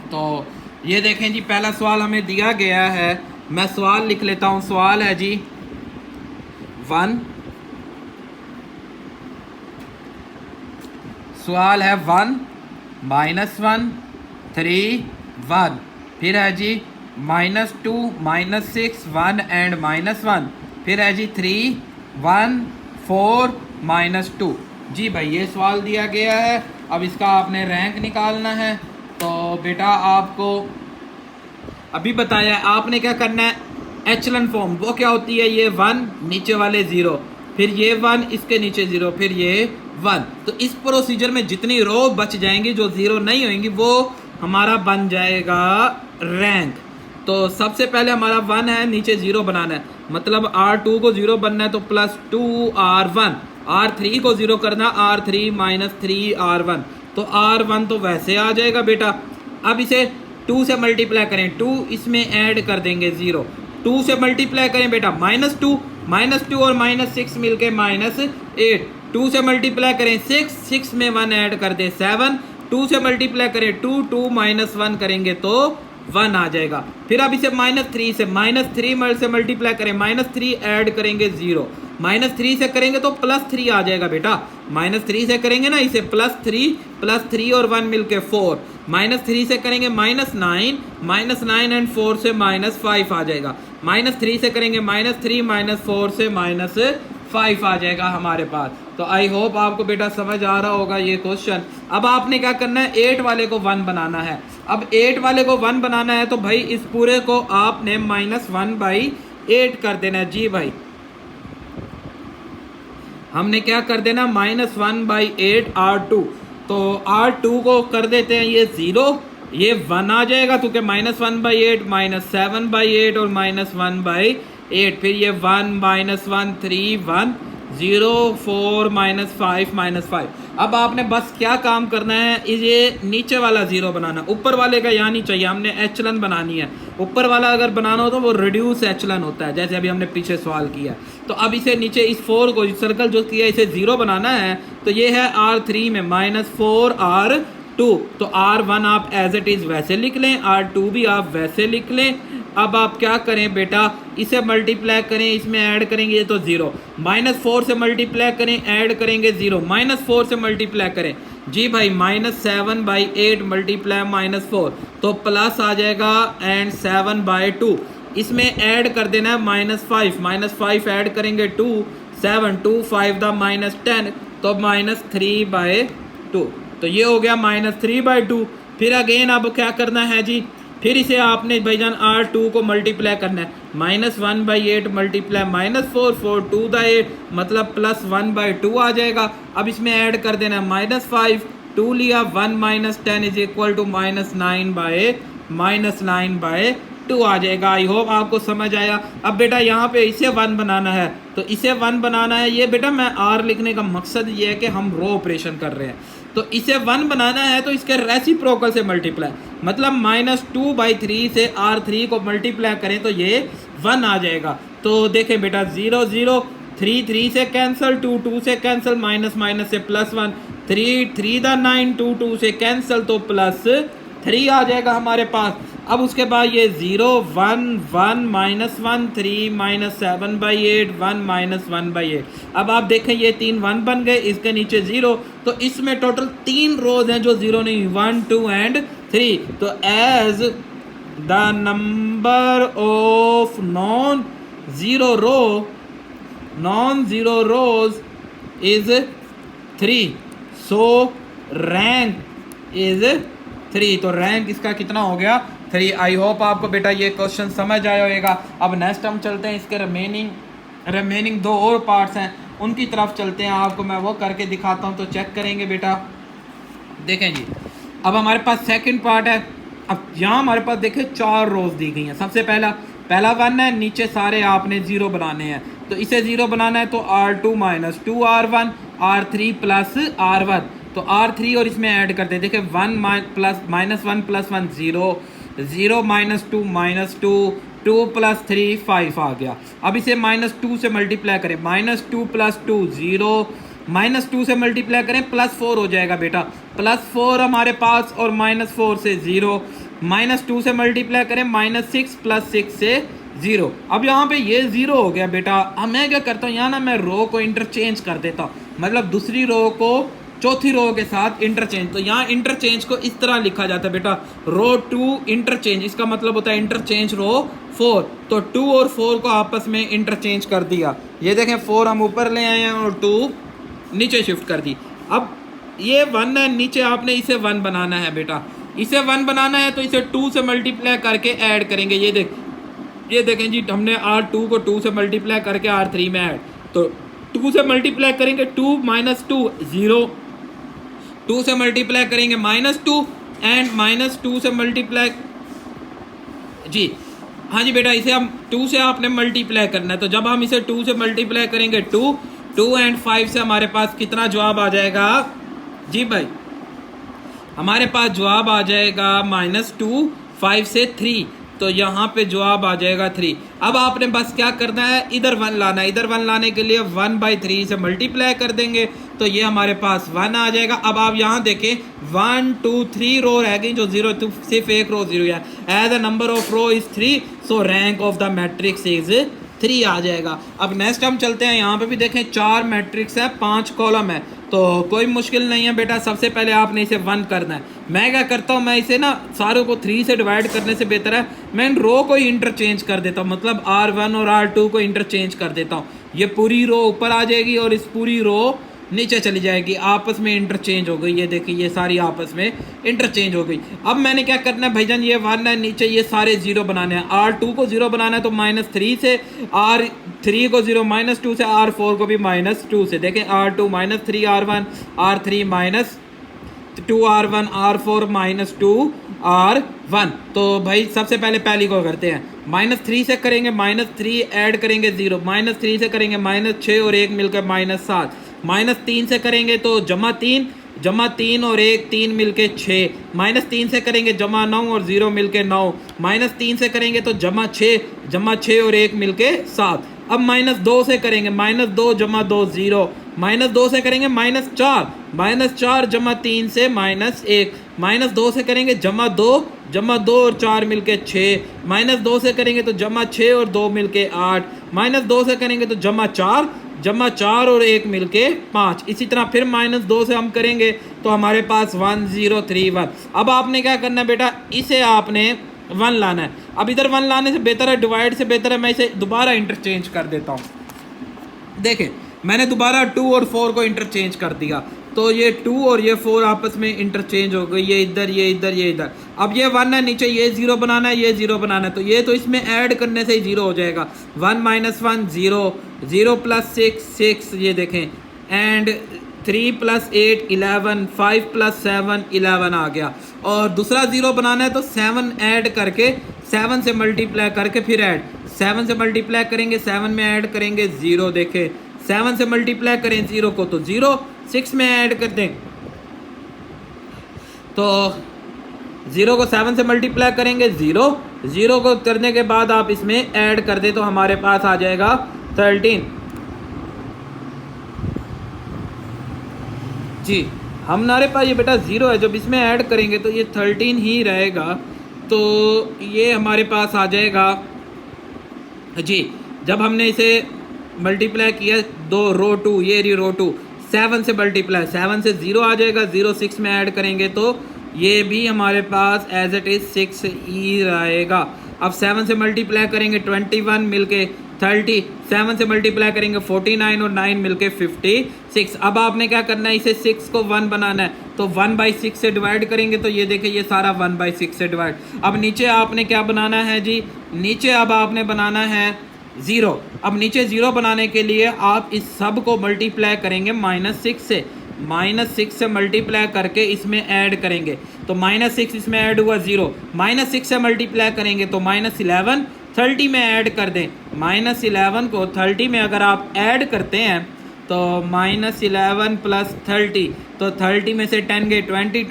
तो ये देखें जी, पहला सवाल हमें दिया गया है, मैं सवाल लिख लेता हूँ। सवाल है जी 1, सवाल है 1 -1 3 1, फिर है जी -2 -6 1 एंड -1, फिर है जी 3 1 4 -2। जी भाई ये सवाल दिया गया है, अब इसका आपने रैंक निकालना है। तो बेटा आपको अभी बताया आपने क्या करना है, एचलन फॉर्म वो क्या होती है, ये 1 नीचे वाले 0, फिर ये 1 इसके नीचे 0, फिर ये 1। तो इस प्रोसीजर में जितनी रो बच जाएंगी जो 0 नहीं होंगी वो हमारा बन जाएगा रैंक। तो सबसे पहले हमारा 1 है, नीचे 0 बनाना है, मतलब R2 को 0 बनना है तो +2 R1, R3 को 0 करना R3 -3 R1, तो R1 तो वैसे आ जाएगा बेटा। अब इसे 2 से मल्टीप्लाई करें, 2 इसमें ऐड कर देंगे 0, 2 से मल्टीप्लाई करें बेटा -2 और -6 मिलके -8, 2 से मल्टीप्लाई करें 6, 6 में 1 ऐड कर दें 7, 2 से मल्टीप्लाई करें 2, 2 -1 करेंगे तो 1 आ जाएगा। फिर अब इसे -3 से मल्टीप्लाई करें, -3 ऐड करेंगे 0, -3 से करेंगे तो +3 आ जाएगा बेटा, -3 से करेंगे ना इसे +3 और 1 मिलके 4, -3 से करेंगे -9 एंड 4 से -5 आ जाएगा, -3 से करेंगे -3 -4 से -5 आ जाएगा हमारे पास। तो आई होप आपको बेटा समझ आ रहा होगा ये क्वेश्चन। अब आपने क्या करना है, 8 वाले को 1 बनाना है। अब 8 वाले को 1 बनाना है तो भाई इस पूरे को आपने -1/8 कर देना है। जी भाई हमने क्या कर देना, -1/8 R2, तो R2 को कर देते हैं ये 0, ये 1 आ जाएगा क्योंकि -1/8 -7/8 और -1/8, फिर ये 1 -1 3 1 0 4 -5 अब आपने बस क्या काम करना है, ये नीचे वाला 0 बनाना, ऊपर वाले का यहाँ नहीं चाहिए, हमने एचलन बनानी है। ऊपर वाला अगर बनाना हो तो वो रिड्यूस एचलन होता है, जैसे अभी हमने पीछे सवाल किया। तो अब इसे नीचे इस 4 को सर्कल जो किया इसे 0 बनाना है, तो ये है R3 में -4 R2, तो R1 आप एज इट इज़ वैसे लिख लें, R2 भी आप वैसे लिख लें। अब आप क्या करें बेटा, इसे मल्टीप्लाई करें, इसमें ऐड करेंगे ये तो 0, -4 से मल्टीप्लाई करें, ऐड करेंगे 0, -4 से मल्टीप्लाई करें, जी भाई -7/8 मल्टीप्लाई -4 तो प्लस आ जाएगा एंड 7/2, इसमें ऐड कर देना है -5 ऐड करेंगे 2 7 2 5 द -10 तो -3/2, तो ये हो गया -3/2। फिर अगेन अब क्या करना है जी, फिर इसे आपने भाईजान R2 को मल्टीप्लाई करना है, -1/8 मल्टीप्लाई -4 4 2 द 8 मतलब +1/2 आ जाएगा। अब इसमें ऐड कर देना है -5 2 लिया 1 -10 इज इक्वल टू -9/2 आ जाएगा। आई होप आपको समझ आया। अब बेटा यहाँ पे इसे 1 बनाना है, तो इसे 1 बनाना है, ये बेटा मैं R लिखने का मकसद ये है कि हम रो ऑपरेशन कर रहे हैं। तो इसे 1 बनाना है तो इसके रेसिप्रोकल से मल्टीप्लाई, मतलब -2/3 से R3 को मल्टीप्लाई करें तो ये 1 आ जाएगा। तो देखें बेटा 0 0, 3 3 से कैंसिल, 2 2 से कैंसिल, माइनस माइनस से +1, 3 3 दा 9, 2 2 से कैंसिल तो +3 आ जाएगा हमारे पास। अब उसके बाद ये 0 1 1 -1 3 -7/8 1 -1/8। अब आप देखें ये 3 1 बन गए, इसके नीचे 0, तो इसमें टोटल 3 रोज हैं जो 0 नहीं, 1 2 एंड 3। तो as the number of non zero rows is 3, so rank is 3। तो रैंक इसका कितना हो गया? 3। आई होप आपको बेटा ये क्वेश्चन समझ आया होगा। अब नेक्स्ट हम चलते हैं, इसके रिमेनिंग 2 और पार्ट्स हैं, उनकी तरफ चलते हैं, आपको मैं वो करके दिखाता हूँ, तो चेक करेंगे बेटा। देखें जी, अब हमारे पास सेकंड पार्ट है। अब यहाँ हमारे पास देखें 4 रोज दी गई हैं। सबसे पहला 1 है, नीचे सारे आपने 0 बनाने हैं, तो इसे 0 बनाना है तो R2 - 2 R1 R3 + R1, तो R3 और इसमें ऐड करते हैं। देखिए 1 -1 + 1 0 0 -2 -2 2 + 3 5 आ गया। अब इसे -2 से मल्टीप्लाई करें, -2 + 2 0, -2 से मल्टीप्लाई करें +4 हो जाएगा बेटा, +4 हमारे पास, और -4 से 0, -2 से मल्टीप्लाई करें -6 + 6 से 0। अब यहाँ पे ये 0 हो गया बेटा। अब मैं क्या करता हूँ, यहाँ ना मैं रो को इंटरचेंज कर देता हूँ, मतलब दूसरी रो को चौथी रो के साथ इंटरचेंज। तो यहाँ इंटरचेंज को इस तरह लिखा जाता है बेटा, रो 2 इंटरचेंज, इसका मतलब होता है इंटरचेंज रो 4। तो 2 और 4 को आपस में इंटरचेंज कर दिया। ये देखें 4 हम ऊपर ले आए हैं और 2 नीचे शिफ्ट कर दी। अब ये 1 है, नीचे आपने इसे 1 बनाना है बेटा, इसे 1 बनाना है तो इसे 2 से मल्टीप्लाई करके ऐड करेंगे। ये देखें जी, हमने R2 को 2 से मल्टीप्लाई करके R3 में ऐड, तो 2 से मल्टीप्लाई करेंगे 2 - 2 0, 2 से मल्टीप्लाई करेंगे -2 एंड -2 से मल्टीप्लाई, जी हाँ जी बेटा, इसे हम 2 से आपने मल्टीप्लाई करना है। तो जब हम इसे 2 से मल्टीप्लाई करेंगे 2 एंड 5 से हमारे पास कितना जवाब आ जाएगा जी भाई? हमारे पास जवाब आ जाएगा -2, 5 से 3, तो यहाँ पे जवाब आ जाएगा 3। अब आपने बस क्या करना है, इधर 1 लाना है। इधर 1 लाने के लिए 1/3 से मल्टीप्लाई कर देंगे, तो ये हमारे पास 1 आ जाएगा। अब आप यहाँ देखें 1 2 3 रो रह गई जो 0, तो सिर्फ एक रो 0 है। As the number of row is 3, so rank of the matrix is 3 आ जाएगा। अब नेक्स्ट हम चलते हैं, यहाँ पे भी देखें 4 मैट्रिक्स है, 5 कॉलम है, तो कोई मुश्किल नहीं है बेटा। सबसे पहले आपने इसे 1 करना है। मैं क्या करता हूँ, मैं इसे ना सारों को 3 से डिवाइड करने से बेहतर है मैं इन रो को ही इंटरचेंज कर देता हूँ, मतलब R1 और R2 को इंटरचेंज कर देता हूँ। ये पूरी रो ऊपर आ जाएगी और इस पूरी रो नीचे चली जाएगी, आपस में इंटरचेंज हो गई। ये देखिए ये सारी आपस में इंटरचेंज हो गई। अब मैंने क्या करना है भाईजान, ये 1 है, नीचे ये सारे 0 बनाने हैं। R2 को 0 बनाना है तो -3 से, R3 को 0, -2 से, R4 को भी -2 से। देखें R2 -3 R1, R3 -2 R1, R4 -2 R1। तो भाई सबसे पहले पहली को करते हैं, -3 से करेंगे, -3 ऐड करेंगे 0, -3 से करेंगे -6 और 1 मिलकर -7, -3 से करेंगे तो +3 और 1 3 मिलके 6, -3 से करेंगे +9 और 0 मिलके 9, -3 से करेंगे तो +6 और 1 मिलके 7। अब -2 से करेंगे, -2 + 2 0, -2 से करेंगे -4 +3 से -1, -2 से करेंगे +2 और 4 मिलके 6, -2 से करेंगे तो +6 और 2 मिलके 8, -2 से करेंगे तो +4 और 1 मिलके 5। इसी तरह फिर -2 से हम करेंगे तो हमारे पास 1 0 3 1। अब आपने क्या करना है बेटा, इसे आपने 1 लाना है। अब इधर 1 लाने से बेहतर है, डिवाइड से बेहतर है मैं इसे दोबारा इंटरचेंज कर देता हूँ। देखें मैंने दोबारा 2 और 4 को इंटरचेंज कर दिया, तो ये 2 और ये 4 आपस में इंटरचेंज हो गई, ये इधर ये इधर ये इधर। अब ये 1 है, नीचे ये 0 बनाना है, ये 0 बनाना है, तो ये तो इसमें ऐड करने से ही 0 हो जाएगा। 1 - 1 0, 0 + 6 6, ये देखें, एंड 3 + 8 11, 5 + 7 11 आ गया। और दूसरा 0 बनाना है तो 7 ऐड करके, 7 से मल्टीप्लाई करके फिर ऐड, 7 से मल्टीप्लाई करेंगे, 7 में ऐड करेंगे 0, देखें 7 से मल्टीप्लाई करें 0 को तो 0, 6 में ऐड कर दें तो 0 को 7 से मल्टीप्लाई करेंगे 0, 0 को करने के बाद आप इसमें ऐड कर दे तो हमारे पास आ जाएगा 13। जी हमारे पास ये बेटा 0 है, जब इसमें ऐड करेंगे तो ये 13 ही रहेगा, तो ये हमारे पास आ जाएगा जी। जब हमने इसे मल्टीप्लाई किया दो रो 2, ये रही रो 2, 7 से मल्टीप्लाई, 7 से 0 आ जाएगा, 0 6 में ऐड करेंगे तो ये भी हमारे पास एज इट इज 6 ही रहेगा। अब 7 से मल्टीप्लाई करेंगे 21 मिलके 30, 7 से मल्टीप्लाई करेंगे 49 और 9 मिलके 56। अब आपने क्या करना है, इसे 6 को 1 बनाना है, तो 1/6 से डिवाइड करेंगे तो ये देखिए ये सारा 1/6 से डिवाइड। अब नीचे आपने क्या बनाना है जी, नीचे अब आपने बनाना है 0। अब नीचे 0 बनाने के लिए आप इस सब को मल्टीप्लाई करेंगे -6 से, -6 से मल्टीप्लाई करके इसमें ऐड करेंगे, तो -6 इसमें ऐड हुआ 0, -6 से मल्टीप्लाई करेंगे तो -11, 30 में ऐड कर दें, -11 को 30 में अगर आप ऐड करते हैं तो -11 + 30, तो 30 में से 10 गए 20,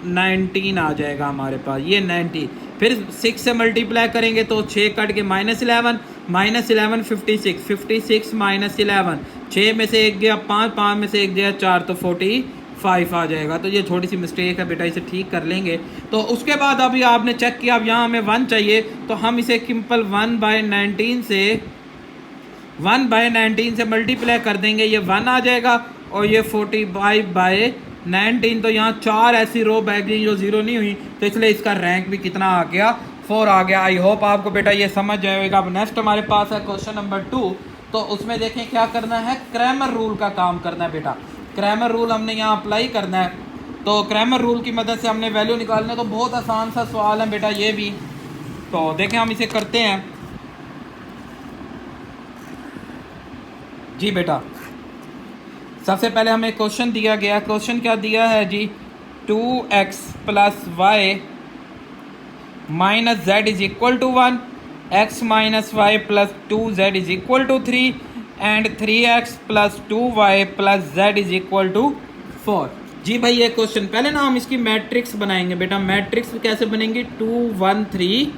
19 आ जाएगा हमारे पास, ये 90। फिर 6 से मल्टीप्लाई करेंगे तो 6 कट के -11, -11 56, 56 -11, 6 में से 1 गया 5, 5 में से 1 गया 4, तो 45 आ जाएगा। तो ये छोटी सी मिस्टेक है बेटा, इसे ठीक कर लेंगे। तो उसके बाद अभी आपने चेक किया, अब यहाँ हमें 1 चाहिए, तो हम इसे सिंपल 1/19 से मल्टीप्लाई कर देंगे, ये 1 आ जाएगा, और ये 45/19, तो यहाँ 4 ऐसी रो बैग गई जो 0 नहीं हुई, तो इसलिए इसका रैंक भी कितना आ गया, 4 आ गया। आई होप आपको बेटा ये समझ जाएगा। अब नेक्स्ट हमारे पास है क्वेश्चन नंबर 2, तो उसमें देखें क्या करना है, क्रैमर रूल का काम करना है बेटा। क्रैमर रूल हमने यहाँ अप्लाई करना है, तो क्रैमर रूल की मदद से हमने वैल्यू निकालना है। तो बहुत आसान सा सवाल है बेटा ये भी, तो देखें हम इसे करते हैं जी बेटा। सबसे पहले हमें क्वेश्चन दिया गया, क्वेश्चन क्या दिया है जी, 2x + y - z = 1, x - y + 2z = 3 and 3x + 2y + z = 4। जी भाई ये क्वेश्चन, पहले ना हम इसकी मैट्रिक्स बनाएंगे बेटा। मैट्रिक्स कैसे बनेंगी, 2 1 3,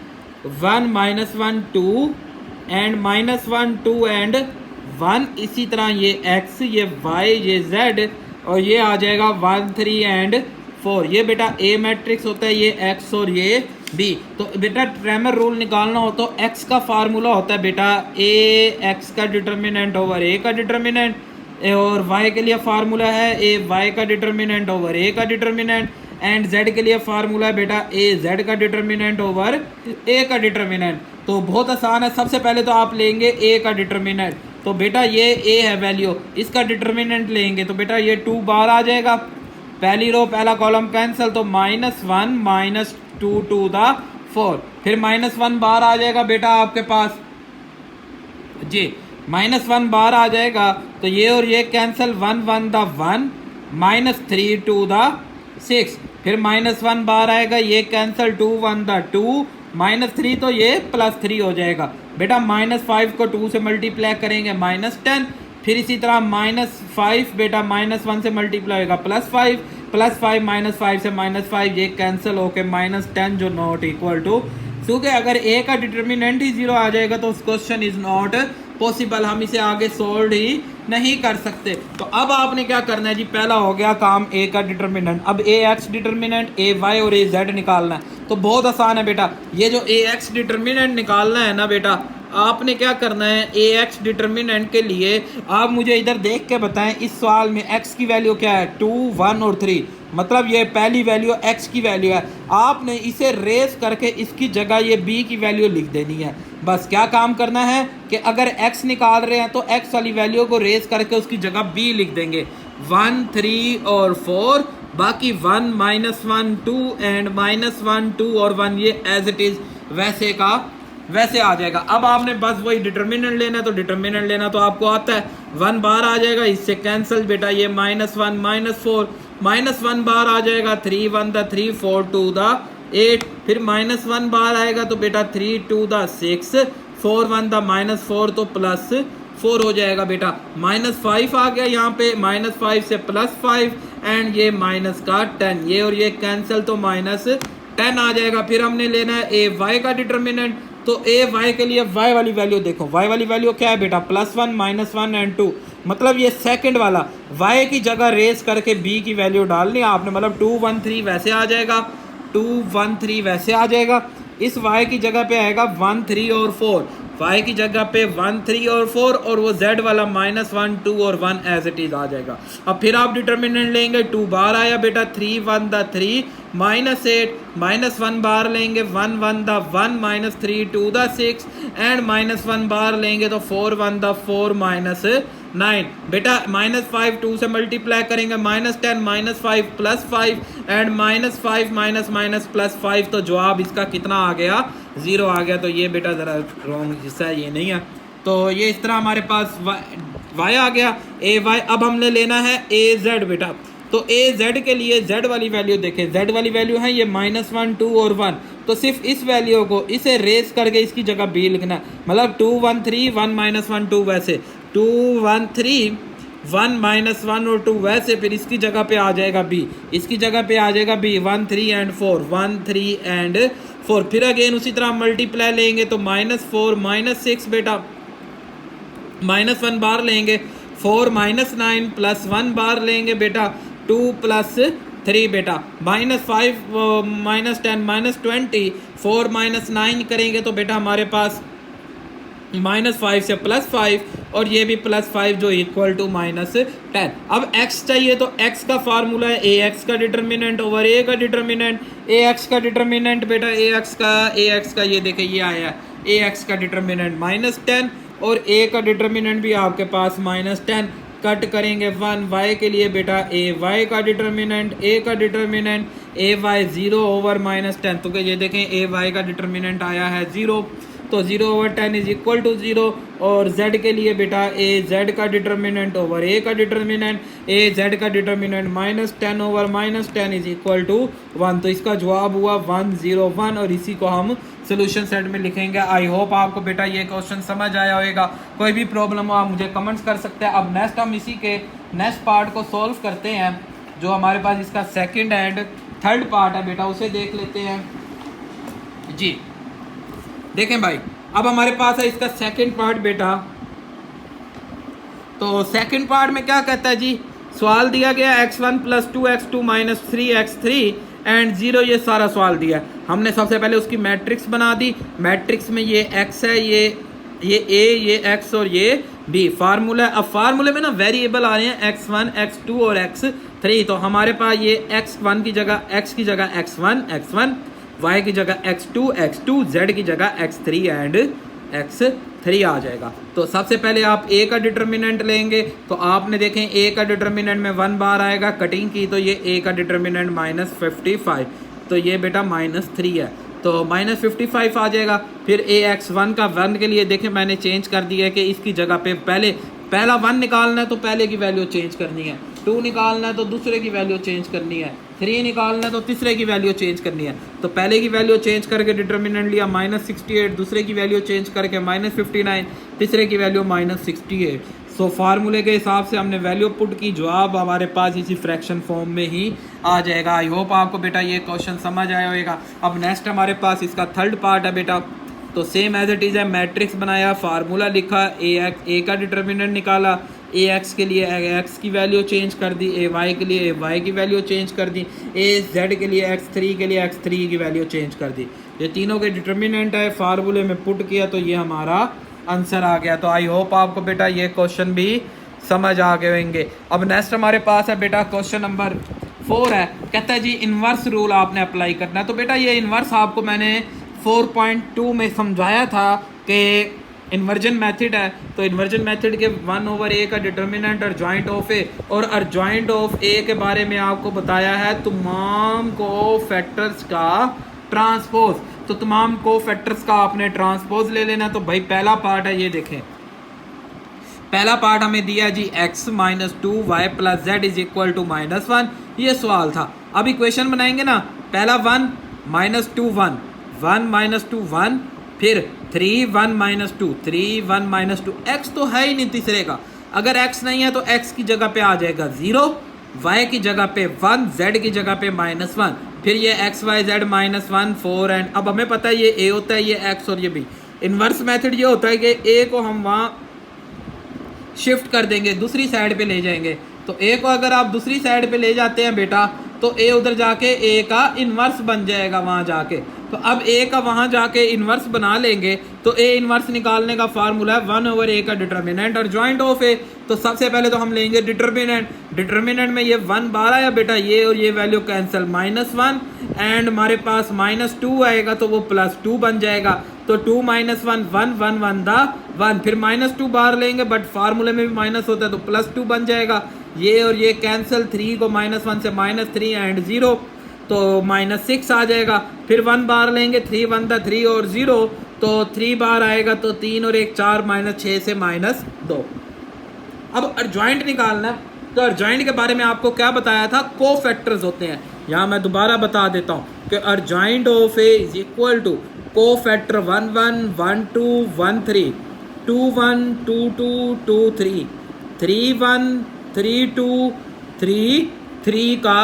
1 -1 2 एंड -1 2 एंड 1, इसी तरह ये x, ये y, ये z, और ये आ जाएगा 1 3 एंड 4। ये बेटा A मैट्रिक्स होता है, ये x और ये B। तो बेटा क्रैमर रूल निकालना हो तो x का फार्मूला होता है बेटा A x का डिटर्मिनेंट ओवर A का डिटर्मिनेंट, और y के लिए फार्मूला है A y का डिटर्मिनेंट ओवर A का डिटर्मिनेंट, एंड z के लिए फार्मूला है बेटा A z का डिटर्मिनेंट ओवर A का डिटर्मिनेंट। तो बहुत आसान है, सबसे पहले तो आप लेंगे A का डिटर्मिनेंट, तो बेटा ये A है वैल्यू, इसका डिटर्मिनेंट लेंगे तो बेटा ये 2 बार आ जाएगा, पहली रो पहला कॉलम कैंसिल, तो -1 - 2 to the 4, फिर -1 बार आ जाएगा बेटा आपके पास जी, -1 बार आ जाएगा, तो ये और ये कैंसिल, 1 1 the 1, -3 to the 6, फिर -1 बार आएगा, ये कैंसिल, 2 1 the 2, -3, तो ये +3 हो जाएगा बेटा। -5 को 2 से मल्टीप्लाई करेंगे -10, फिर इसी तरह -5 बेटा -1 से मल्टीप्लाई होगा +5, +5 -5 से -5, ये कैंसिल होके -10 जो नॉट इक्वल टू, क्योंकि अगर A का डिटर्मिनेंट ही 0 आ जाएगा तो क्वेश्चन इज नॉट पॉसिबल, हम इसे आगे सोल्व ही नहीं कर सकते। तो अब आपने क्या करना है जी, पहला हो गया काम A का डिटर्मिनेंट, अब AX डिटर्मिनेंट, AY और AZ निकालना है। तो बहुत आसान है बेटा, ये जो AX डिटर्मिनेंट निकालना है ना बेटा, आपने क्या करना है, AX डिटर्मिनेंट के लिए आप मुझे इधर देख के बताएं, इस सवाल में X की वैल्यू क्या है, 2 1 और 3, मतलब ये पहली वैल्यू X की वैल्यू है, आपने इसे रेस करके इसकी जगह ये B की वैल्यू लिख देनी है। बस क्या काम करना है कि अगर X निकाल रहे हैं तो X वाली वैल्यू को रेस करके उसकी जगह B लिख देंगे, 1 3 और 4, बाकी 1 -1 2 एंड -1 2 और 1, ये एज इट इज वैसे का वैसे आ जाएगा। अब आपने बस वही डिटर्मिनेंट लेना है, तो डिटर्मिनेंट लेना तो आपको आता है, 1 बार आ जाएगा, इससे कैंसिल बेटा, ये -1 -4, -1 बार आ जाएगा, 3 1 the 3, 4 2 the 8, फिर -1 बार आएगा तो बेटा 3 2 the 6, 4 1 the -4, तो 4 हो जाएगा बेटा। -5 आ गया यहाँ पे, -5 से +5 एंड ये माइनस का 10, ये और ये कैंसिल तो -10 आ जाएगा। फिर हमने लेना है ए वाई का डिटर्मिनेंट, तो ए वाई के लिए वाई वाली वैल्यू देखो, वाई वाली वैल्यू क्या है बेटा, +1 -1 एंड 2, मतलब ये सेकंड वाला वाई की जगह रेस करके बी की वैल्यू डालनी है आपने, मतलब 2 1 3 वैसे आ जाएगा, 2 1 3 वैसे आ जाएगा। इस y की जगह पे आएगा 1 3 और 4, y की जगह पे 1 3 और 4, और वो z वाला -1 2 और 1 एज इट इज आ जाएगा। अब फिर आप डिटर्मिनेंट लेंगे, 2 बार आया बेटा, 3 1 द 3 -8, -1 बार लेंगे, 1 1 द 1 -3 2 द 6 एंड -1 बार लेंगे तो 4 1 द 4 -9 बेटा। -5 2 से मल्टीप्लाई करेंगे, -10 -5 +5 एंड -5 +5, तो जवाब इसका कितना आ गया, 0 आ गया। तो ये बेटा ज़रा रॉन्ग हिस्सा है, ये नहीं है। तो ये इस तरह हमारे पास y आ गया, ए वाई। अब हमने लेना है ए जेड बेटा, तो ए जेड के लिए z वाली वैल्यू देखें, z वाली वैल्यू है ये -1 2 और 1, तो सिर्फ इस वैल्यू को इसे रेस करके इसकी जगह b लिखना है, मतलब 2 1 3 1 -1 2 वैसे, 2 1 3 1 -1 और 2 वैसे, फिर इसकी जगह पे आ जाएगा b, इसकी जगह पे आ जाएगा b 1 3 एंड 4 1 3 एंड 4, फिर अगेन उसी तरह मल्टीप्लाई लेंगे तो -4 -6 बेटा, -1 बार लेंगे, 4 -9 +1 बार लेंगे बेटा, 2 + 3 बेटा, -5 -10 -20, 4 -9 करेंगे तो बेटा हमारे पास -5 से +5, और ये भी +5 जो इक्वल टू -10। अब x चाहिए तो x का फार्मूला है ax का डिटर्मिनेंट ओवर a का डिटर्मिनेंट, ax का डिटर्मिनेंट बेटा, ax का ये देखे ये आया ax का डिटर्मिनेंट -10, और a का डिटर्मिनेंट भी आपके पास -10, कट करेंगे 1 y के लिए बेटा, ए वाई का डिटर्मिनेंट, a का डिटर्मिनेंट ए वाई 0 ओवर -10, तो ये देखें ए वाई का डिटर्मिनेंट आया है 0, तो 0 ओवर 10 इज इक्वल टू 0, और z के लिए बेटा ए जेड का डिटर्मिनेंट ओवर a का डिटर्मिनेंट, ए जेड का determinant -10 over -10 is equal to 1, तो इसका जवाब हुआ 1 0 1, और इसी को हम सोल्यूशन सेट में लिखेंगे। आई होप आपको बेटा ये क्वेश्चन समझ आया होगा। कोई भी प्रॉब्लम हो आप मुझे कमेंट्स कर सकते हैं। अब नेक्स्ट हम इसी के नेक्स्ट पार्ट को सॉल्व करते हैं, जो हमारे पास इसका सेकंड एंड थर्ड पार्ट है बेटा, उसे देख लेते हैं जी। देखें भाई, अब हमारे पास है इसका सेकंड पार्ट बेटा, तो सेकंड पार्ट में क्या कहता है जी, सवाल दिया गया x1 + 2x2 - 3x3 एंड 0, ये सारा सवाल दिया। हमने सबसे पहले उसकी मैट्रिक्स बना दी, मैट्रिक्स में ये x है, ये a, ये x और ये b, फार्मूला। अब फार्मूले में ना वेरिएबल आ रहे हैं x1 x2 और x3, तो हमारे पास ये x1 की जगह x की जगह x1 y की जगह x2 z की जगह x3 एंड x3 आ जाएगा। तो सबसे पहले आप a का डिटर्मिनेंट लेंगे, तो आपने देखें a का डिटर्मिनेंट में 1 बार आएगा, कटिंग की तो ये a का डिटर्मिनेंट -55, तो ये बेटा -3 है, तो -55 आ जाएगा। फिर ax1 का 1 के लिए देखें मैंने चेंज कर दिया है कि इसकी जगह पे पहला 1 निकालना है तो पहले की वैल्यू चेंज करनी है, 2 निकालना है तो दूसरे की वैल्यू चेंज करनी है, 3 निकालना है तो तीसरे की वैल्यू चेंज करनी है। तो पहले की वैल्यू चेंज करके डिटर्मिनेंट लिया -68, दूसरे की वैल्यू चेंज करके -59, तीसरे की वैल्यू -68। सो फार्मूले के हिसाब से हमने वैल्यू पुट की, जवाब हमारे पास इसी फ्रैक्शन फॉर्म में ही आ जाएगा। आई होप आपको बेटा ये क्वेश्चन समझ आया होगा। अब नेक्स्ट हमारे पास इसका थर्ड पार्ट है बेटा, तो सेम एज इट इज़ है, मैट्रिक्स बनाया, फार्मूला लिखा, ए का डिटर्मिनेंट निकाला, ए एक्स के लिए एक्स की वैल्यू चेंज कर दी, ए वाई के लिए ए वाई की वैल्यू चेंज कर दी, ए जेड के लिए x3 की वैल्यू चेंज कर दी। ये तीनों के डिटर्मिनेंट है, फार्मूले में पुट किया तो ये हमारा आंसर आ गया। तो आई होप आपको बेटा ये क्वेश्चन भी समझ आ गए होंगे। अब नेक्स्ट हमारे पास है बेटा क्वेश्चन नंबर 4 है, कहता है जी इन्वर्स रूल आपने अप्लाई करना है। तो बेटा ये इन्वर्स आपको मैंने 4.2 में समझाया था कि इन्वर्जन मेथड है, तो इन्वर्जन मेथड के 1/a का डिटर्मिनेंट अर्जॉइंट ऑफ ए, और अर्जॉइंट ऑफ ए के बारे में आपको बताया है तमाम कोफैक्टर्स का ट्रांसपोज। तो तमाम कोफैक्टर्स का आपने ट्रांसपोज ले लेना। तो भाई पहला पार्ट है, ये देखें पहला पार्ट हमें दिया जी x - 2y + z is equal to -1, ये सवाल था। अब इक्वेशन बनाएंगे ना, पहला 1 - 2 1 1 - 2 1 फिर 3 1 माइनस 2 3 1 माइनस 2, एक्स तो है ही नहीं तीसरे का, अगर एक्स नहीं है तो एक्स की जगह पे आ जाएगा 0, वाई की जगह पे 1, जेड की जगह पे -1, फिर ये एक्स वाई जेड -1 4 एंड अब हमें पता है ये ए होता है, ये एक्स और ये बी। इन्वर्स मेथड ये होता है कि ए को हम वहाँ शिफ्ट कर देंगे, दूसरी साइड पे ले जाएंगे। तो ए को अगर आप दूसरी साइड पे ले जाते हैं बेटा तो ए उधर जाके ए का इन्वर्स बन जाएगा वहाँ जाके। तो अब ए का वहाँ जाके इन्वर्स बना लेंगे तो ए इन्वर्स निकालने का फार्मूला है 1/a का डिटर्मिनेंट और जॉइंट ऑफ ए। तो सबसे पहले तो हम लेंगे डिटर्मिनेंट, डिटर्मिनेंट में ये 1 बार आया बेटा, ये और ये वैल्यू कैंसिल, -1 एंड हमारे पास -2 आएगा तो वो +2 बन जाएगा। तो 2 - 1 1 1 1 दा 1, फिर -2 बाहर लेंगे बट फार्मूले में भी माइनस होता है तो +2 बन जाएगा। ये और ये कैंसिल, 3 को -1 से -3 एंड 0 तो -6 आ जाएगा। फिर 1 बार लेंगे, 3 1 दा 3 और 0 तो 3 बार आएगा तो 3 और 1 4 -6 से -2। अब अर्जॉइंट निकालना है तो अर्जॉइंट के बारे में आपको क्या बताया था, कोफैक्टर्स होते हैं। यहाँ मैं दोबारा बता देता हूँ कि adjoint of A is equal to cofactor 1 1 1 2 1 3 2 1 2 2 2 3 3 1 3 2 3 3 का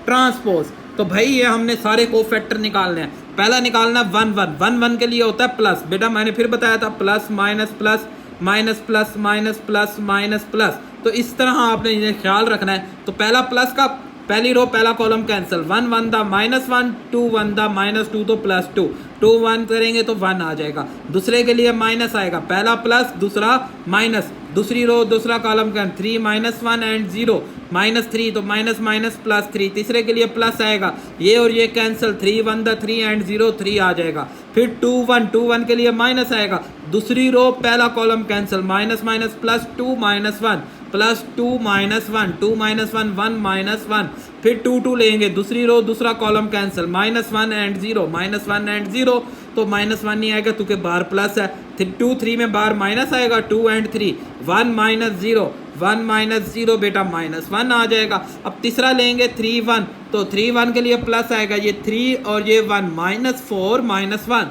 ट्रांसपोज। तो भाई ये हमने सारे कोफैक्टर निकालने हैं। पहला निकालना 1 1 1 1 के लिए होता है प्लस, बेटा मैंने फिर बताया था plus minus plus minus plus minus plus minus plus, तो इस तरह आपने इन्हें ख्याल रखना है। तो पहला प्लस का पहली रो पहला कॉलम कैंसिल, 1 1 दा -1 2 1 दा -2 तो +2 2 1 करेंगे तो 1 आ जाएगा। दूसरे के लिए माइनस आएगा, पहला प्लस दूसरा माइनस, दूसरी रो दूसरा कॉलम का 3 -1 एंड 0 -3 तो माइनस माइनस +3, तीसरे के लिए प्लस आएगा, ये और ये कैंसिल, 3 1 दा 3 एंड 0 3 आ जाएगा। फिर 2 1 के लिए माइनस आएगा, दूसरी रो पहला कॉलम कैंसिल, माइनस माइनस +2 -1 +2 -1 2 -1 1 -1, फिर 2 2 लेंगे, दूसरी रो दूसरा कॉलम कैंसिल, -1 एंड 0 -1 एंड 0 तो -1 नहीं आएगा क्योंकि बार प्लस है। फिर 2 3 में बार माइनस आएगा, 2 एंड 3 1 -0 1 -0 बेटा -1 आ जाएगा। अब तीसरा लेंगे 3 1 तो 3 1 के लिए प्लस आएगा, ये 3 और ये 1 -4 -1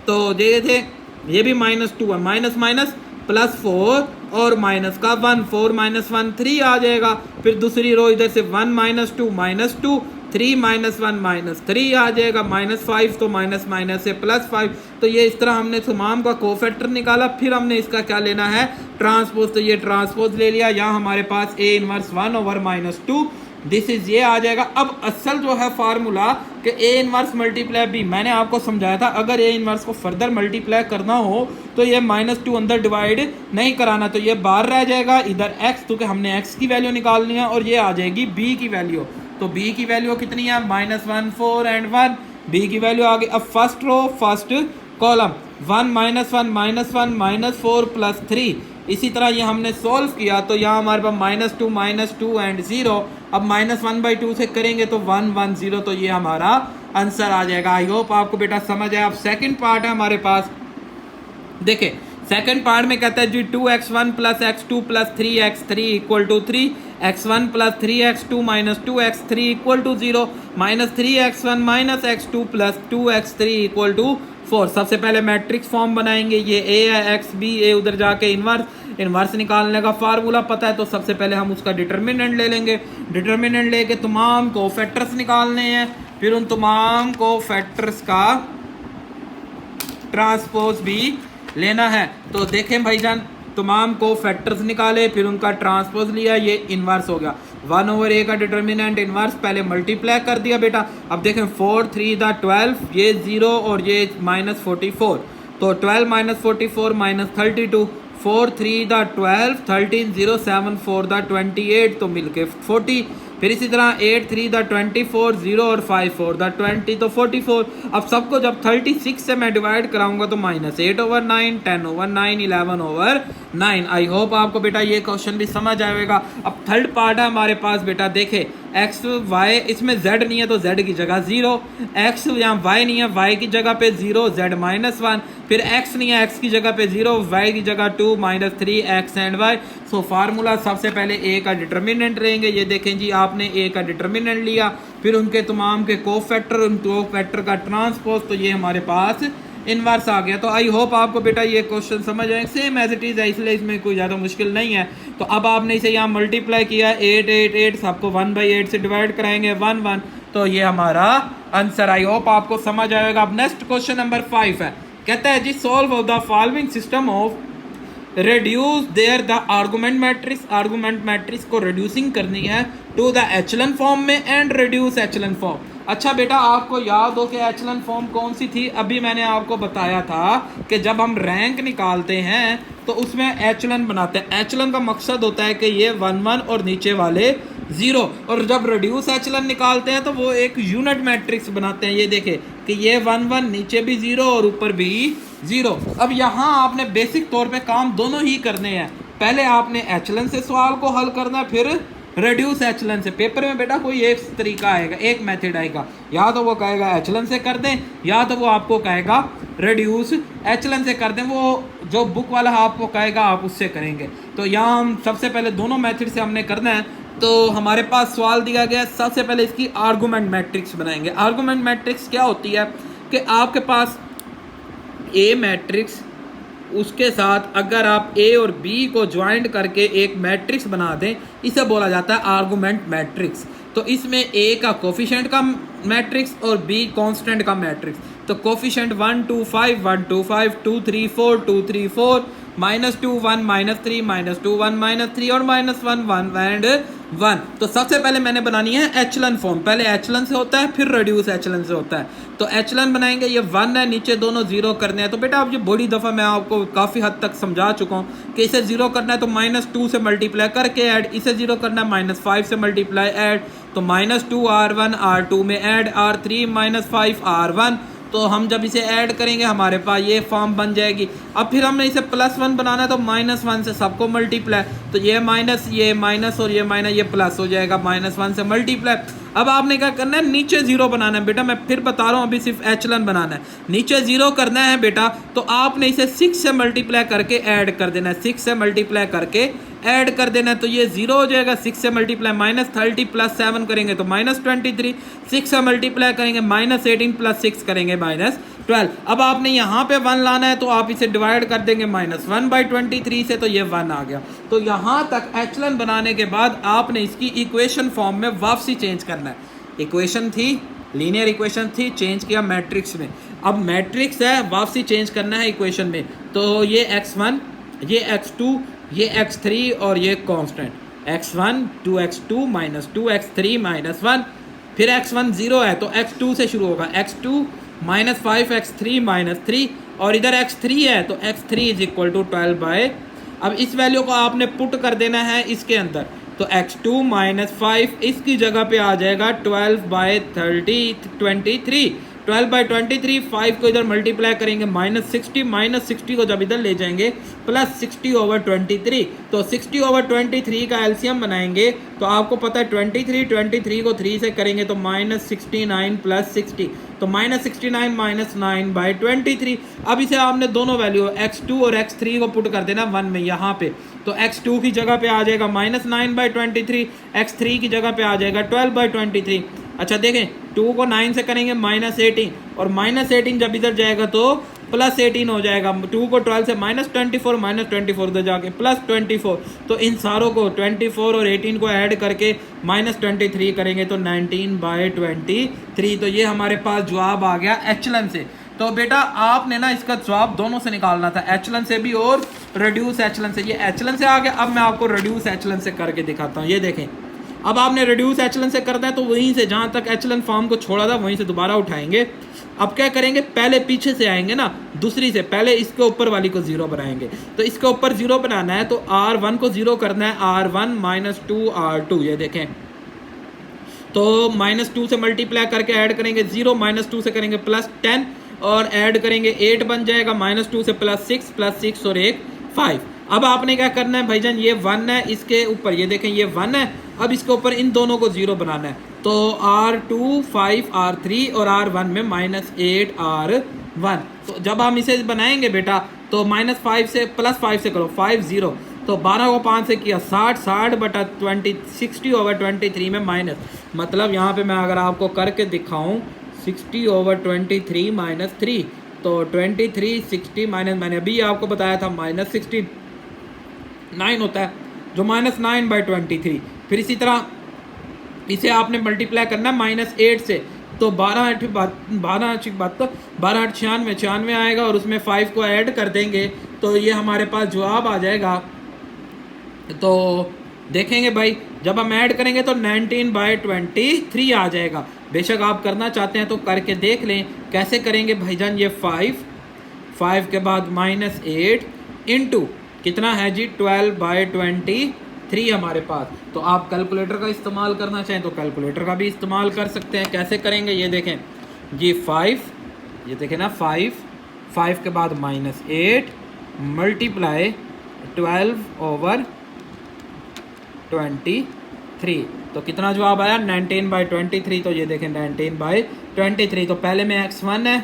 तो ये थे, ये भी -2 है, माइनस माइनस +4 और माइनस का 1 4 -1 3 आ जाएगा। फिर दूसरी रो इधर से 1 -2 -2 3 -1 -3 आ जाएगा, -5 तो माइनस माइनस से +5। तो ये इस तरह हमने तमाम का कोफैक्टर निकाला। फिर हमने इसका क्या लेना है, ट्रांसपोज, तो ये ट्रांसपोज ले लिया। यहाँ हमारे पास A इनवर्स 1/-2 दिस इज ये आ जाएगा। अब असल जो है फार्मूला कि A इनवर्स मल्टीप्लाई B, मैंने आपको समझाया था अगर A इनवर्स को फर्दर मल्टीप्लाई करना हो तो ये -2 अंदर डिवाइड नहीं कराना, तो ये बाहर रह जाएगा, इधर x, क्योंकि हमने x की वैल्यू निकालनी है और ये आ जाएगी B की वैल्यू। तो B की वैल्यू कितनी है, -1 4 एंड 1, B की वैल्यू आ गई। अब फर्स्ट रो फर्स्ट कॉलम 1 -1 -1 -4 +3, इसी तरह ये हमने सॉल्व किया तो यहाँ हमारे पास -2 एंड 0। अब -1/2 से करेंगे तो 1 1 0, तो ये हमारा आंसर आ जाएगा। आई होप आपको बेटा समझ आया। अब सेकंड पार्ट है हमारे पास, देखिए सेकंड पार्ट में कहता है जी 2x1 + x2 + 3x3 = 3, x1 + 3x2 - 2x3 = 0, -3x1 - x2 + 2x3 = 4। सबसे पहले मैट्रिक्स फॉर्म बनाएंगे, ये A है, x B, A उधर जाके इन्वर्स निकालने का फार्मूला पता है तो सबसे पहले हम उसका डिटर्मिनेंट ले लेंगे। डिटर्मिनेंट लेके तमाम कोफैक्टर्स निकालने हैं, फिर उन तमाम कोफैक्टर्स का ट्रांसपोज भी लेना है। तो देखें भाईजान, तमाम कोफैक्टर्स निकाले, फिर उनका ट्रांसपोज लिया, ये इन्वर्स हो गया। 1/a का डिटर्मिनेंट इन्वर्स पहले मल्टीप्लाई कर दिया बेटा। अब देखें 4 3 दा 12, ये 0 और ये -44, तो 12 - 44 -32, 4 3 दा 12 13 0 7 4 दा 28 तो मिलके 40। फिर इसी तरह 8 3 दा 24 0 और 5 4 दा 20 तो 44। अब सबको जब 36 से मैं डिवाइड कराऊंगा तो -8/9 10/9 11/9। आई होप आपको बेटा ये क्वेश्चन भी समझ आएगा। अब थर्ड पार्ट है हमारे पास बेटा, देखे x y, इसमें z नहीं है तो z की जगह 0, x यहाँ y नहीं है, y की जगह पे 0 z -1, फिर x नहीं है, x की जगह पे 0 y की जगह 2 -3 x and y। So formula सबसे पहले a का डिटर्मिनेंट लेंगे, ये देखें जी आपने a का डिटर्मिनेंट लिया, फिर उनके तमाम के कोफैक्टर, उन कोफैक्टर का ट्रांसपोज, तो ये हमारे पास इनवर्स आ गया। तो आई होप आपको बेटा ये क्वेश्चन समझ आए, सेम एज इट इज़ है, इसलिए इसमें कोई ज़्यादा मुश्किल नहीं है। तो अब आपने इसे यहाँ मल्टीप्लाई किया 8 8 8, सबको 1/8 से डिवाइड कराएंगे 1 1, तो ये हमारा आंसर। आई होप आपको समझ आएगा। अब नेक्स्ट क्वेश्चन नंबर 5 है, कहता है जी solve of the following system of reduce there the argument matrix. Argument matrix को रिड्यूसिंग करनी है टू द एचलन फॉर्म में एंड रिड्यूस एचलन फॉर्म। अच्छा बेटा आपको याद हो कि एचलन फॉर्म कौन सी थी? अभी मैंने आपको बताया था कि जब हम रैंक निकालते हैं तो उसमें एचलन बनाते हैं। एचलन का मकसद होता है कि ये 1 1 और नीचे वाले 0, और जब रिड्यूस एचलन निकालते हैं तो वो एक यूनिट मैट्रिक्स बनाते हैं। ये देखें कि ये 1 1 नीचे भी 0 और ऊपर भी 0। अब यहाँ आपने बेसिक तौर पे काम दोनों ही करने हैं। पहले आपने एचलन से सवाल को हल करना है, फिर रिड्यूस एचलन से। पेपर में बेटा कोई एक तरीका आएगा, एक मेथड आएगा, या तो वो कहेगा एचलन से कर दें, या तो वो आपको कहेगा रिड्यूस एचलन से कर दें। वो जो बुक वाला आपको कहेगा आप उससे करेंगे। तो यहाँ हम सबसे पहले दोनों मेथड से हमने करना है। तो हमारे पास सवाल दिया गया, सबसे पहले इसकी आर्गूमेंट मैट्रिक्स बनाएंगे। आर्गूमेंट मैट्रिक्स क्या होती है कि आपके पास ए मैट्रिक्स, उसके साथ अगर आप ए और बी को ज्वाइंट करके एक मैट्रिक्स बना दें, इसे बोला जाता है आर्गुमेंट मैट्रिक्स। तो इसमें ए का कोफिशिएंट का मैट्रिक्स और बी कांस्टेंट का मैट्रिक्स। तो कोफिशिएंट 1 2 5 1 2 5 2 3 4 2 3 4, -2 1 -3 -2 1 -3 और -1 1 एंड 1। तो सबसे पहले मैंने बनानी है एचलन फॉर्म। पहले एचलन से होता है, फिर रिड्यूस एचलन से होता है। तो एचलन बनाएंगे, ये 1 है, नीचे दोनों 0 करने हैं। तो बेटा अब ये बड़ी दफ़ा मैं आपको काफ़ी हद तक समझा चुका हूँ कि इसे 0 करना है तो -2 से मल्टीप्लाई करके ऐड, इसे 0 करना है -5 से मल्टीप्लाई ऐड, तो -2 R1 R2 में ऐड R3 -5 R1। तो हम जब इसे ऐड करेंगे हमारे पास ये फॉर्म बन जाएगी। अब फिर हमने इसे +1 बनाना है तो -1 से सबको मल्टीप्लाई, तो ये माइनस और ये माइनस, ये प्लस हो जाएगा -1 से मल्टीप्लाई। अब आपने क्या करना है, नीचे 0 बनाना है। बेटा मैं फिर बता रहा हूँ, अभी सिर्फ एचलन बनाना है। नीचे 0 करना है बेटा, तो आपने इसे 6 से मल्टीप्लाई करके ऐड कर देना है। 6 से मल्टीप्लाई करके ऐड कर देना है, तो ये 0 हो जाएगा। 6 से मल्टीप्लाई -30 + 7 करेंगे तो -23। 6 से मल्टीप्लाई करेंगे -18 + 6 करेंगे -12। अब आपने यहाँ पे 1 लाना है तो आप इसे डिवाइड कर देंगे -1/23 से, तो ये 1 आ गया। तो यहाँ तक एचलन बनाने के बाद आपने इसकी इक्वेशन फॉर्म में वापसी चेंज करना है। इक्वेशन थी, लीनियर इक्वेशन थी, चेंज किया मैट्रिक्स में। अब मैट्रिक्स है, वापसी चेंज करना है इक्वेशन में। तो ये x1, ये x2, ये x3 और ये कांस्टेंट x1 2x2 -2x3 -1, फिर x1 0 है तो x2 से शुरू होगा, x2 -5x3 -3, और इधर x3 है तो x3 = 12/। अब इस वैल्यू को आपने पुट कर देना है इसके अंदर, तो x2 -5 इसकी जगह पे आ जाएगा 12/23। 12/23, 5 को इधर मल्टीप्लाई करेंगे -60 को जब इधर ले जाएंगे +60/23। तो 60/23 का एलसीएम बनाएंगे तो आपको पता है 23 को 3 से करेंगे तो -69 + 60, तो -69 -9/23। अब इसे आपने दोनों वैल्यू x2 और x3 को पुट कर देना 1 में यहाँ पे, तो x2 की जगह पे आ जाएगा -9/23, x3 की जगह पे आ जाएगा 12/23। अच्छा देखें, 2 को 9 से करेंगे -18, और -18 जब इधर जाएगा तो +18 हो जाएगा। 2 को 12 से -24 उधर जाके +24, तो इन सारों को 24 और 18 को ऐड करके -23 करेंगे तो 19/23। तो ये हमारे पास जवाब आ गया एचलन से। तो बेटा आपने ना इसका जवाब दोनों से निकालना था, एचलन से भी और रिड्यूस एचलन से। ये एचलन से आ गया। अब मैं आपको रिड्यूस एचलन से करके दिखाता हूँ। ये देखें, अब आपने रिड्यूस एचलन से करना है तो वहीं से जहाँ तक एचलन फॉर्म को छोड़ा था वहीं से दोबारा उठाएंगे। अब क्या करेंगे, पहले पीछे से आएंगे ना, दूसरी से पहले इसके ऊपर वाली को 0 बनाएंगे। तो इसके ऊपर 0 बनाना है तो R1 को 0 करना है, R1 -2 R2। ये देखें, तो -2 से मल्टीप्लाई करके ऐड करेंगे 0, -2 से करेंगे +10 और ऐड करेंगे 8 बन जाएगा, -2 से +6 और 1 5। अब आपने क्या करना है भाईजान, ये 1 है, इसके ऊपर ये देखें ये 1 है, अब इसके ऊपर इन दोनों को 0 बनाना है। तो R2 5 R3 और R1 में -8 R1। तो जब हम इसे बनाएंगे बेटा तो -5 से +5 से करो 5 0, तो 12 को 5 से किया 60/20, 60/23 में माइनस, मतलब यहाँ पे मैं अगर आपको करके दिखाऊँ 60/23 -3, तो 23 60 माइनस, मैंने अभी आपको बताया था -69 होता है, जो -9/23। फिर इसी तरह इसे आपने मल्टीप्लाई करना -8 से, तो 12 96 आएगा और उसमें 5 को ऐड कर देंगे तो ये हमारे पास जवाब आ जाएगा। तो देखेंगे भाई, जब हम ऐड करेंगे तो 19/23 आ जाएगा। बेशक आप करना चाहते हैं तो करके देख लें कैसे करेंगे भाईजान। ये 5 के बाद -8 इंटू कितना है जी 12/23 हमारे पास। तो आप कैलकुलेटर का इस्तेमाल करना चाहें तो कैलकुलेटर का भी इस्तेमाल कर सकते हैं। कैसे करेंगे ये देखें जी, 5 ये देखें ना, 5 के बाद -8 मल्टीप्लाई 12/23, तो कितना जवाब आया 19/23। तो ये देखें 19/23। तो पहले में x1 है,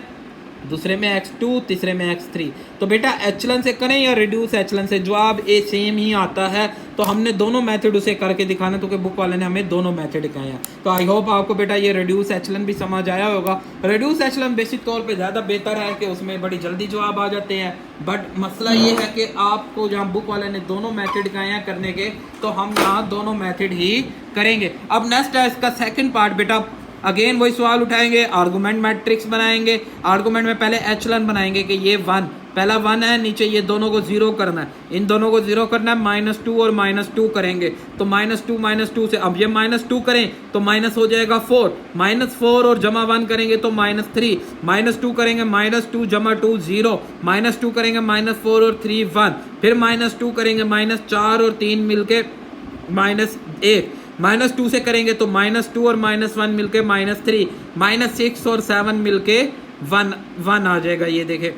दूसरे में x2, तीसरे में x3। तो बेटा एचलन से करें या रिड्यूस एचलन से, जवाब ए सेम ही आता है। तो हमने दोनों मेथड उसे करके दिखाना, तो कि बुक वाले ने हमें दोनों मेथड दिखाए हैं। तो आई होप आपको बेटा ये रिड्यूस एचलन भी समझ आया होगा। रिड्यूस एचलन बेसिक तौर पे ज़्यादा बेहतर है कि उसमें बड़ी जल्दी जवाब आ जाते हैं, बट मसला ये है कि आपको जहाँ बुक वाले ने दोनों मेथड दिखाए हैं करने के, तो हम यहाँ दोनों मेथड ही करेंगे। अब नेक्स्ट है इसका सेकेंड पार्ट। बेटा अगेन वही सवाल उठाएंगे, आर्गुमेंट मैट्रिक्स बनाएंगे। आर्गुमेंट में पहले एचलन बनाएंगे कि ये 1, पहला 1 है, नीचे ये दोनों को 0 करना है, इन दोनों को 0 करना है, -2 और -2 करेंगे। तो -2 से अब ये -2 करें तो माइनस हो जाएगा 4, -4 और जमा 1 करेंगे तो -3, -2 करेंगे -2 जमा 2 0, -2 करेंगे -4 और 3 1, फिर -2 करेंगे -4 और 3 मिलके -1, -2 से करेंगे तो -2 और -1 मिलके -3, -6 और 7 मिलके 1 आ जाएगा। ये देखें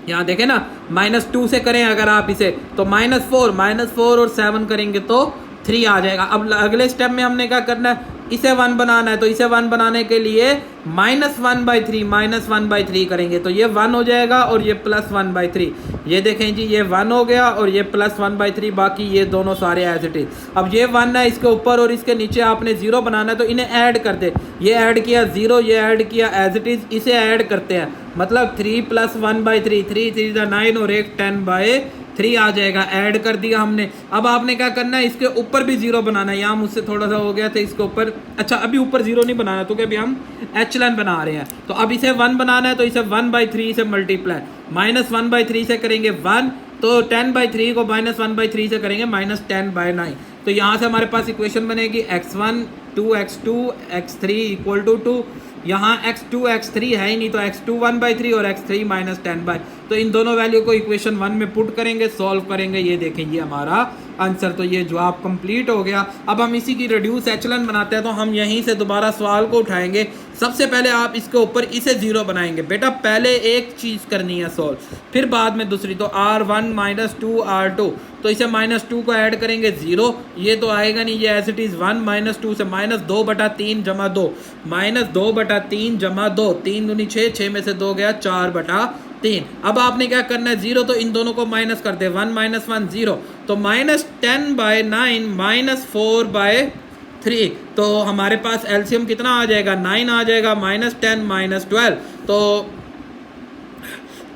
यहाँ देखें ना, -2 से करें अगर आप इसे तो -4 और 7 करेंगे तो 3 आ जाएगा। अब अगले स्टेप में हमने क्या करना है, इसे 1 बनाना है। तो इसे 1 बनाने के लिए -1/3 करेंगे तो ये 1 हो जाएगा और ये +1/3। ये देखें जी, ये 1 हो गया और ये +1/3, बाकी ये दोनों सारे एज इट इज। अब ये 1 है, इसके ऊपर और इसके नीचे आपने 0 बनाना है, तो इन्हें ऐड कर दे। ये ऐड किया 0, ये ऐड किया एज इट इज, इसे ऐड करते हैं, मतलब 3 + 1/3, 3 3 9 और 1 10/3 आ जाएगा। ऐड कर दिया हमने। अब आपने क्या करना है, इसके ऊपर भी 0 बनाना है। यहाँ मुझसे थोड़ा सा हो गया था इसके ऊपर, अच्छा अभी ऊपर 0 नहीं बनाना, तो अभी हम एचलन बना रहे हैं। तो अब इसे 1 बनाना है, तो इसे 1/3 से मल्टीप्लाई, -1/3 से करेंगे 1, तो 10/3 को -1/3 से करेंगे -10/9। तो यहाँ से हमारे पास इक्वेशन बनेगी x1 2 x2 x3 = 2। यहाँ x2 x3 है ही नहीं, तो x2 1/3 और x3 -10/। तो इन दोनों वैल्यू को इक्वेशन 1 में पुट करेंगे, सॉल्व करेंगे। ये देखें ये हमारा आंसर, तो ये जवाब कंप्लीट हो गया। अब हम इसी की रिड्यूस एचलन बनाते हैं, तो हम यहीं से दोबारा सवाल को उठाएंगे। सबसे पहले आप इसके ऊपर इसे 0 बनाएंगे। बेटा पहले एक चीज़ करनी है सॉल्व, फिर बाद में दूसरी। तो R1 -2 R2, तो इसे -2 को ऐड करेंगे 0, ये तो आएगा नहीं, ये एज इट इज़ 1 -2 से -2/3 जमा 2, -2/3 जमा 2, 3 दूनी 6, 6 में से 2 गया 4/3। अब आपने क्या करना है, 0 तो इन दोनों को माइनस कर दे, 1 - 1 0, तो -10/9 -4/3। तो हमारे पास एलसीएम कितना आ जाएगा, 9 आ जाएगा, -10 -12, तो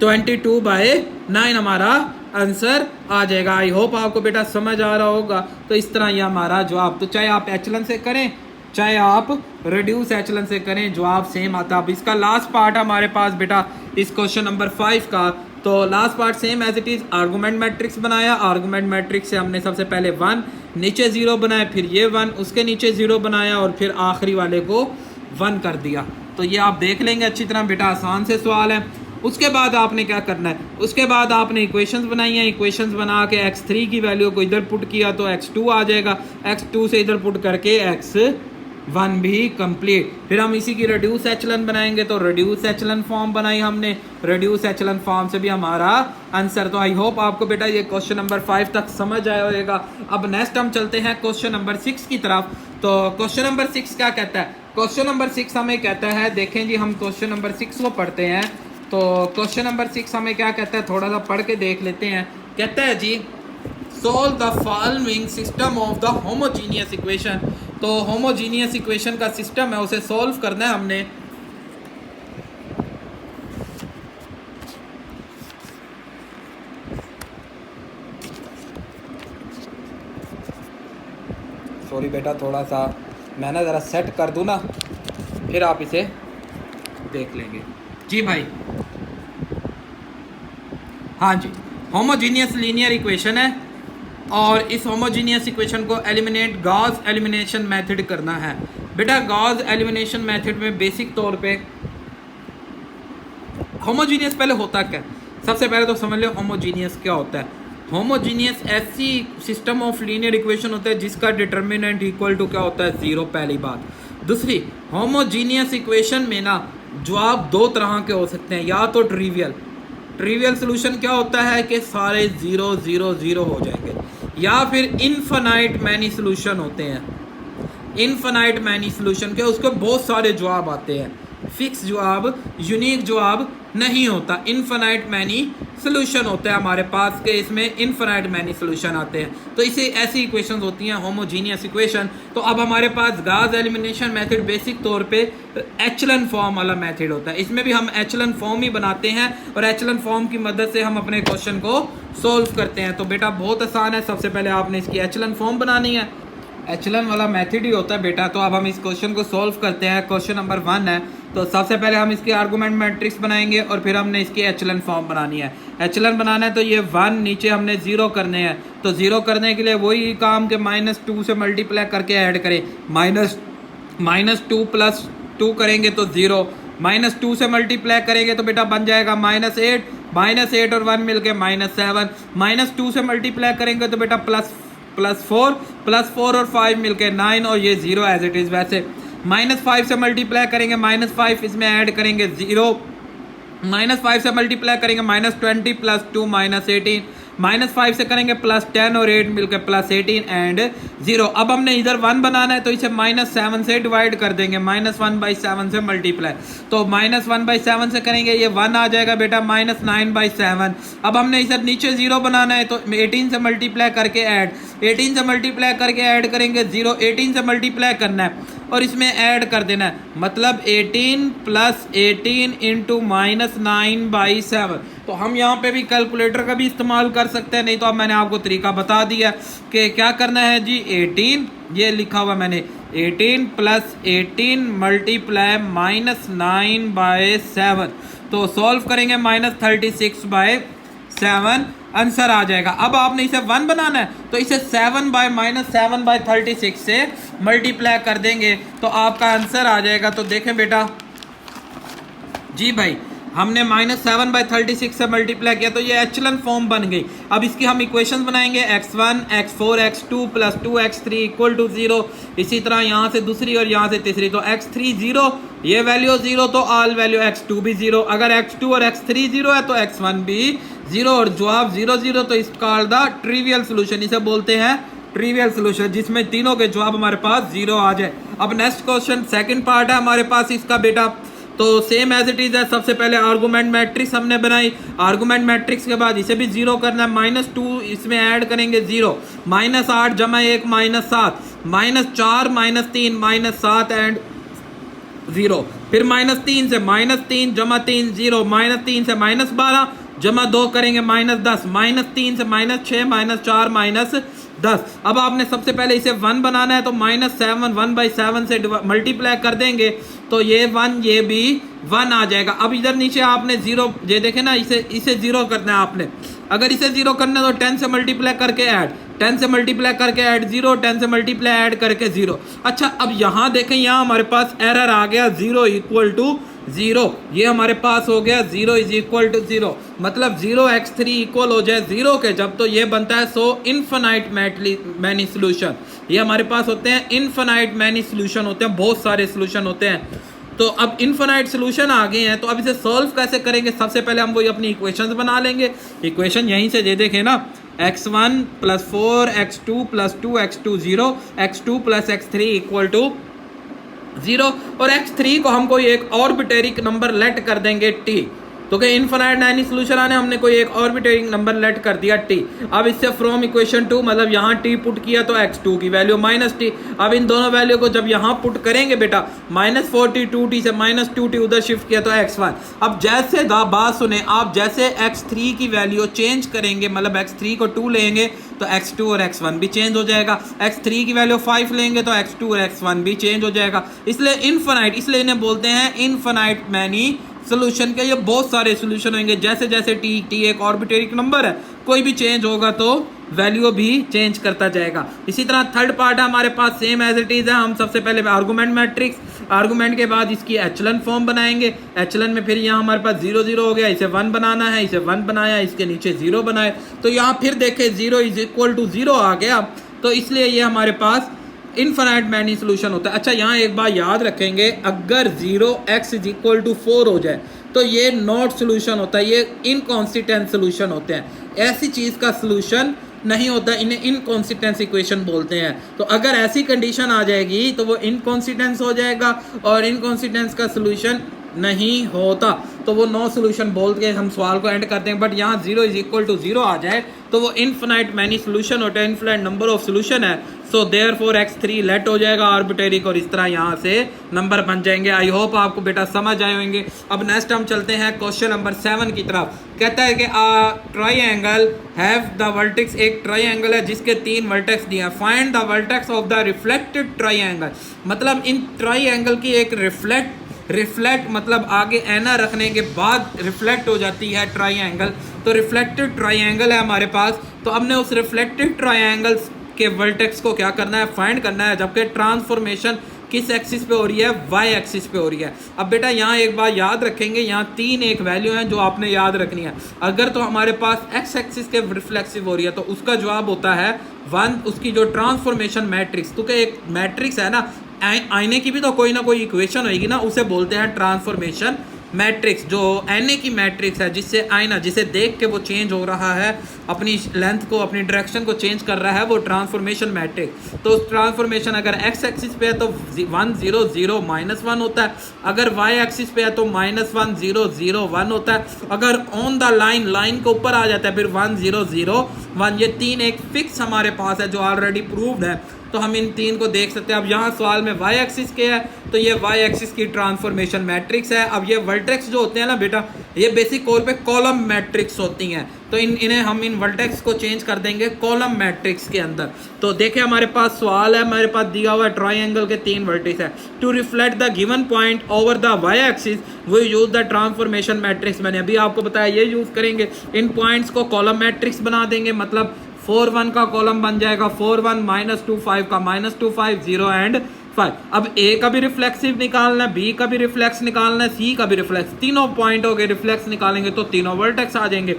22/9 हमारा आंसर आ जाएगा। आई होप आपको बेटा समझ आ रहा होगा। तो इस तरह ये हमारा जवाब, तो चाहे आप एचलन से करें चाहे आप रिड्यूस एचलन से करें, जवाब सेम आता है। अब इसका लास्ट पार्ट हमारे पास बेटा इस क्वेश्चन नंबर 5 का, तो last part same as it is, argument matrix बनाया। आर्गूमेंट मैट्रिक्स से हमने सबसे पहले 1 नीचे 0 बनाया, फिर ये 1 उसके नीचे 0 बनाया और फिर आखिरी वाले को 1 कर दिया। तो ये आप देख लेंगे अच्छी तरह, बेटा आसान से सवाल है। उसके बाद आपने क्या करना है, उसके बाद आपने इक्वेशंस बनाई हैं। इक्वेशंस बना के x3 की वैल्यू को इधर पुट किया तो x2 आ जाएगा, x2 से इधर पुट करके x1 भी कंप्लीट। फिर हम इसी की रिड्यूस एचलन बनाएंगे, तो रिड्यूस एचलन फॉर्म बनाई हमने। रिड्यूस एचलन फॉर्म से भी हमारा आंसर। तो आई होप आपको बेटा ये क्वेश्चन नंबर 5 तक समझ आया होगा। अब नेक्स्ट हम चलते हैं क्वेश्चन नंबर 6 की तरफ। तो क्वेश्चन नंबर 6 क्या कहता है, क्वेश्चन नंबर 6 हमें कहता है, देखें जी हम क्वेश्चन नंबर 6 को पढ़ते हैं। तो क्वेश्चन नंबर 6 हमें क्या कहता है, थोड़ा सा पढ़ के देख लेते हैं। कहता है जी, solve the following system of the homogeneous equation. तो होमोजीनियस इक्वेशन का सिस्टम है, उसे सोल्व करना है हमने। अभी बेटा थोड़ा सा मैं ना ज़रा सेट कर दूँ ना, फिर आप इसे देख लेंगे। जी भाई, हाँ जी, होमोजीनियस लीनियर इक्वेशन है और इस होमोजीनियस इक्वेशन को एलिमिनेट गॉस एलिमिनेशन मेथड करना है। बेटा गॉस एलिमिनेशन मेथड में बेसिक तौर पे होमोजीनियस पहले होता क्या है, सबसे पहले तो समझ लो होमोजीनियस क्या होता है। होमोजीनियस ऐसी सिस्टम ऑफ लीनियर इक्वेशन होता है जिसका डिटर्मिनेंट इक्वल टू क्या होता है, जीरो, पहली बात। दूसरी, होमोजीनियस इक्वेशन में ना जवाब दो तरह के हो सकते हैं, या तो ट्रिवियल सोल्यूशन क्या होता है कि सारे 0 0 0 हो जाएंगे, या फिर इनफाइनाइट मैनी सोल्यूशन होते हैं। इनफाइनाइट मैनी सोल्यूशन के उसके बहुत सारे जवाब आते हैं, फिक्स जवाब, यूनिक जवाब नहीं होता, इनफाइनाइट मैनी सोल्यूशन होता है हमारे पास के, इसमें इनफाइनाइट मैनी सोल्यूशन आते हैं। तो इसे ऐसी इक्वेशंस होती हैं होमोजीनियस इक्वेशन। तो अब हमारे पास गॉस एलिमिनेशन मेथड बेसिक तौर पे एचलन फॉर्म वाला मेथड होता है, इसमें भी हम एचलन फॉर्म ही बनाते हैं और एचलन फॉर्म की मदद से हम अपने क्वेश्चन को सोल्व करते हैं। तो बेटा बहुत आसान है, सबसे पहले आपने इसकी एचलन फॉर्म बनानी है, एचलन वाला मेथड ही होता है बेटा। तो अब हम इस क्वेश्चन को सॉल्व करते हैं। क्वेश्चन नंबर 1 है, तो सबसे पहले हम इसकी आर्गूमेंट मैट्रिक्स बनाएंगे और फिर हमने इसकी एचलन फॉर्म बनानी है। एचलन बनाना है तो ये 1 नीचे हमने 0 करने हैं, तो 0 करने के लिए वही काम के -2 से मल्टीप्लाई करके ऐड करें, -2 + 2 करेंगे तो 0, -2 से मल्टीप्लाई करेंगे तो बेटा बन जाएगा -8, -8 और 1 मिलके -7, -2 से मल्टीप्लाई करेंगे तो बेटा +4 और 5 मिलके 9 और ये 0 एज इट इज़। वैसे -5 से मल्टीप्लाई करेंगे, -5 इसमें ऐड करेंगे 0, -5 से मल्टीप्लाई करेंगे -20 + 2 -18, -5 से करेंगे +10 और 8 मिलकर +18 एंड 0। अब हमने इधर 1 बनाना है तो इसे -7 से डिवाइड कर देंगे, -1/7 से मल्टीप्लाई, तो -1/7 से करेंगे ये 1 आ जाएगा बेटा, -9/7। अब हमने इसे नीचे 0 बनाना है तो 18 से मल्टीप्लाई करके ऐड, 18 से मल्टीप्लाई करके ऐड करेंगे 0, 18 से मल्टीप्लाई करना है और इसमें ऐड कर देना है, मतलब 18 + 18 × -9/7। तो हम यहाँ पे भी कैलकुलेटर का भी इस्तेमाल कर सकते हैं, नहीं तो अब मैंने आपको तरीका बता दिया कि क्या करना है जी। 18 ये लिखा हुआ मैंने, 18 + 18 × -9/7, तो सॉल्व करेंगे -36/7 आंसर आ जाएगा। अब आपने इसे 1 बनाना है तो इसे 7/-7/36 से मल्टीप्लाई कर देंगे तो आपका आंसर आ जाएगा। तो देखें बेटा जी भाई, हमने -7/36 से मल्टीप्लाई किया तो ये एचलन फॉर्म बन गई। अब इसकी हम इक्वेशंस बनाएंगे, x1 x4 x2 + 2x3 = 0। इसी तरह यहाँ से दूसरी और यहाँ से तीसरी, तो x3 0, ये वैल्यू 0 तो ऑल वैल्यू x2 भी 0, अगर x2 और x3 0 है तो x1 भी 0 और जवाब 0 0, तो इसका द ट्रिवियल सोल्यूशन, इसे बोलते हैं ट्रिवियल सोल्यूशन, जिसमें तीनों के जवाब हमारे पास 0 आ जाए। अब नेक्स्ट क्वेश्चन सेकंड पार्ट है हमारे पास इसका बेटा, तो सेम एज इट इज है। सबसे पहले आर्गूमेंट मैट्रिक्स हमने बनाई, आर्गूमेंट मैट्रिक्स के बाद इसे भी 0 करना है, -2 इसमें ऐड करेंगे 0, -8 + 1 -7, -4 -3 -7 एंड 0, फिर -3 से -3 + 3 0, -3 से -12 + 2 करेंगे -10, -3 से -6 -4 -10। अब आपने सबसे पहले इसे 1 बनाना है तो -7 1/7 से मल्टीप्लाई कर देंगे तो ये 1 ये भी 1 आ जाएगा। अब इधर नीचे आपने 0, ये देखें ना, इसे 0 करना है आपने। अगर इसे 0 करना है तो 10 से मल्टीप्लाई करके ऐड, 10 से मल्टीप्लाई करके ऐड 0, 10 से मल्टीप्लाई ऐड करके 0। अच्छा, अब यहाँ देखें, यहाँ हमारे पास एरर आ गया 0 = 0, ये हमारे पास हो गया 0 = 0, मतलब 0x3 इक्वल हो जाए 0 के जब, तो ये बनता है सो इनफाइनाइट मैनी सोल्यूशन। ये हमारे पास होते हैं इनफाइनाइट मैनी सोल्यूशन होते हैं, बहुत सारे सोल्यूशन होते हैं। तो अब इनफाइनाइट सोल्यूशन आ गए हैं तो अब इसे सॉल्व कैसे करेंगे, सबसे पहले हम वही अपनी इक्वेशंस बना लेंगे। इक्वेशन यहीं से ये देखें ना, x1 + 4 x2 + 2 x2 0, x2 + x3 = 0 और x3 को हम कोई एक ऑर्बिटरी नंबर लेट कर देंगे t, तो क्या इनफाइनाइट नाइन सोल्यूशन आने, हमने कोई एक ऑर्बिटरी नंबर लेट कर दिया t। अब इससे फ्रॉम इक्वेशन 2 मतलब यहाँ t पुट किया तो x2 की वैल्यू -t। अब इन दोनों वैल्यू को जब यहाँ पुट करेंगे बेटा -42t से -2t उधर शिफ्ट किया तो x1। अब जैसे बात सुने आप, जैसे x3 की वैल्यू चेंज करेंगे मतलब x3 को 2 लेंगे तो x2 और x1 भी चेंज हो जाएगा, x3 की वैल्यू 5 लेंगे तो x2 और x1 भी चेंज हो जाएगा। इसलिए इनफाइनाइट, इसलिए इन्हें बोलते हैं इनफाइनाइट मैनी सोल्यूशन के। ये बहुत सारे सोल्यूशन होंगे, जैसे जैसे t एक ऑर्बिटरी नंबर है, कोई भी चेंज होगा तो वैल्यू भी चेंज करता जाएगा। इसी तरह थर्ड पार्ट है हमारे पास सेम एज इट इज है। हम सबसे पहले आर्गुमेंट मैट्रिक्स, आर्गुमेंट के बाद इसकी एचलन फॉर्म बनाएंगे। एचलन में फिर यहाँ हमारे पास 0 0 हो गया, इसे 1 बनाना है, इसे 1 बनाया, इसके नीचे 0 बनाए तो यहाँ फिर देखे 0 = 0 आ गया। तो इसलिए ये हमारे पास इनफाइनाइट मैनी सोल्यूशन होता है। अच्छा यहाँ एक बात याद रखेंगे, अगर 0x = 4 हो जाए तो ये नॉट सोल्यूशन होता है, ये इनकॉन्सिस्टेंट सोल्यूशन होते हैं। ऐसी चीज़ का सोल्यूशन नहीं होता, इन्हें इनकॉन्सिस्टेंस इक्वेशन बोलते हैं। तो अगर ऐसी कंडीशन आ जाएगी तो वो इनकॉन्सिस्टेंस हो जाएगा और इनकॉन्सिस्टेंस का सोल्यूशन नहीं होता, तो वो नो सोल्यूशन बोल के हम सवाल को एंड करते हैं। बट यहाँ 0 = 0 आ जाए तो वो इनफाइनाइट मैनी सोल्यूशन होता है, इनफाइनाइट नंबर ऑफ सोल्यूशन है। सो देयरफॉर x3 लेट हो जाएगा आर्बिट्रेरी और इस तरह यहाँ से नंबर बन जाएंगे। आई होप आपको बेटा समझ आए होंगे। अब नेक्स्ट हम चलते हैं क्वेश्चन नंबर 7 की तरफ। कहता है कि ट्राइएंगल हैव द वर्टेक्स, एक ट्राइएंगल है जिसके 3 वर्टेक्स दिए हैं। Find the vertex of the reflected triangle, मतलब इन ट्राइएंगल की एक रिफ्लेक्ट मतलब आगे एना रखने के बाद रिफ्लेक्ट हो जाती है ट्राइएंगल, तो रिफ्लेक्टेड ट्राइएंगल है हमारे पास। तो हमने उस रिफ्लेक्टेड ट्राइएंगल के वर्टेक्स को क्या करना है, फाइंड करना है, जबकि ट्रांसफॉर्मेशन किस एक्सिस पे हो रही है, y एक्सिस पे हो रही है। अब बेटा यहाँ एक बात याद रखेंगे, यहाँ 3 एक वैल्यू हैं जो आपने याद रखनी है। अगर तो हमारे पास x एक्सिस के रिफ्लेक्सिव हो रही है तो उसका जवाब होता है 1, उसकी जो ट्रांसफॉर्मेशन मैट्रिक्स, क्योंकि एक मैट्रिक्स है ना, आईने की भी तो कोई ना कोई इक्वेशन होगी ना, उसे बोलते हैं ट्रांसफॉर्मेशन मैट्रिक्स। जो एन की मैट्रिक्स है जिससे आईना, जिसे देख के वो चेंज हो रहा है, अपनी लेंथ को, अपनी डायरेक्शन को चेंज कर रहा है, वो ट्रांसफॉर्मेशन मैट्रिक्स। तो ट्रांसफॉर्मेशन अगर एक्स एक्सिस पे है तो 1 0 0 -1 होता है, अगर वाई एक्सिस पे है तो -1 0 0 1 होता है, अगर ऑन द लाइन के ऊपर आ जाता है फिर 1 0 0 1। ये 3 एक फिक्स हमारे पास है जो ऑलरेडी प्रूव्ड है, तो हम इन 3 को देख सकते हैं। अब यहाँ सवाल में y एक्सिस के है तो ये y एक्सिस की ट्रांसफॉर्मेशन मैट्रिक्स है। अब ये वर्टेक्स जो होते हैं ना बेटा, ये बेसिक तौर पे कॉलम मैट्रिक्स होती हैं, तो इन्हें हम इन वर्टेक्स को चेंज कर देंगे कॉलम मैट्रिक्स के अंदर। तो देखिए हमारे पास सवाल है, हमारे पास दिया हुआ है ट्राइएंगल के 3 वर्टेक्स है। To reflect the given point over the y axis we use the transformation matrix. मैंने अभी आपको बताया ये यूज करेंगे, इन पॉइंट्स को कॉलम मैट्रिक्स बना देंगे, मतलब 4 1 का कॉलम बन जाएगा 4 1 -2 5 का -2 5 0 एंड 5। अब A का भी रिफ्लेक्सिव निकालना है, B का भी रिफ्लेक्स निकालना है, C का भी रिफ्लेक्स, तीनों पॉइंट हो गए, रिफ्लेक्स निकालेंगे तो तीनों वर्टेक्स आ जाएंगे।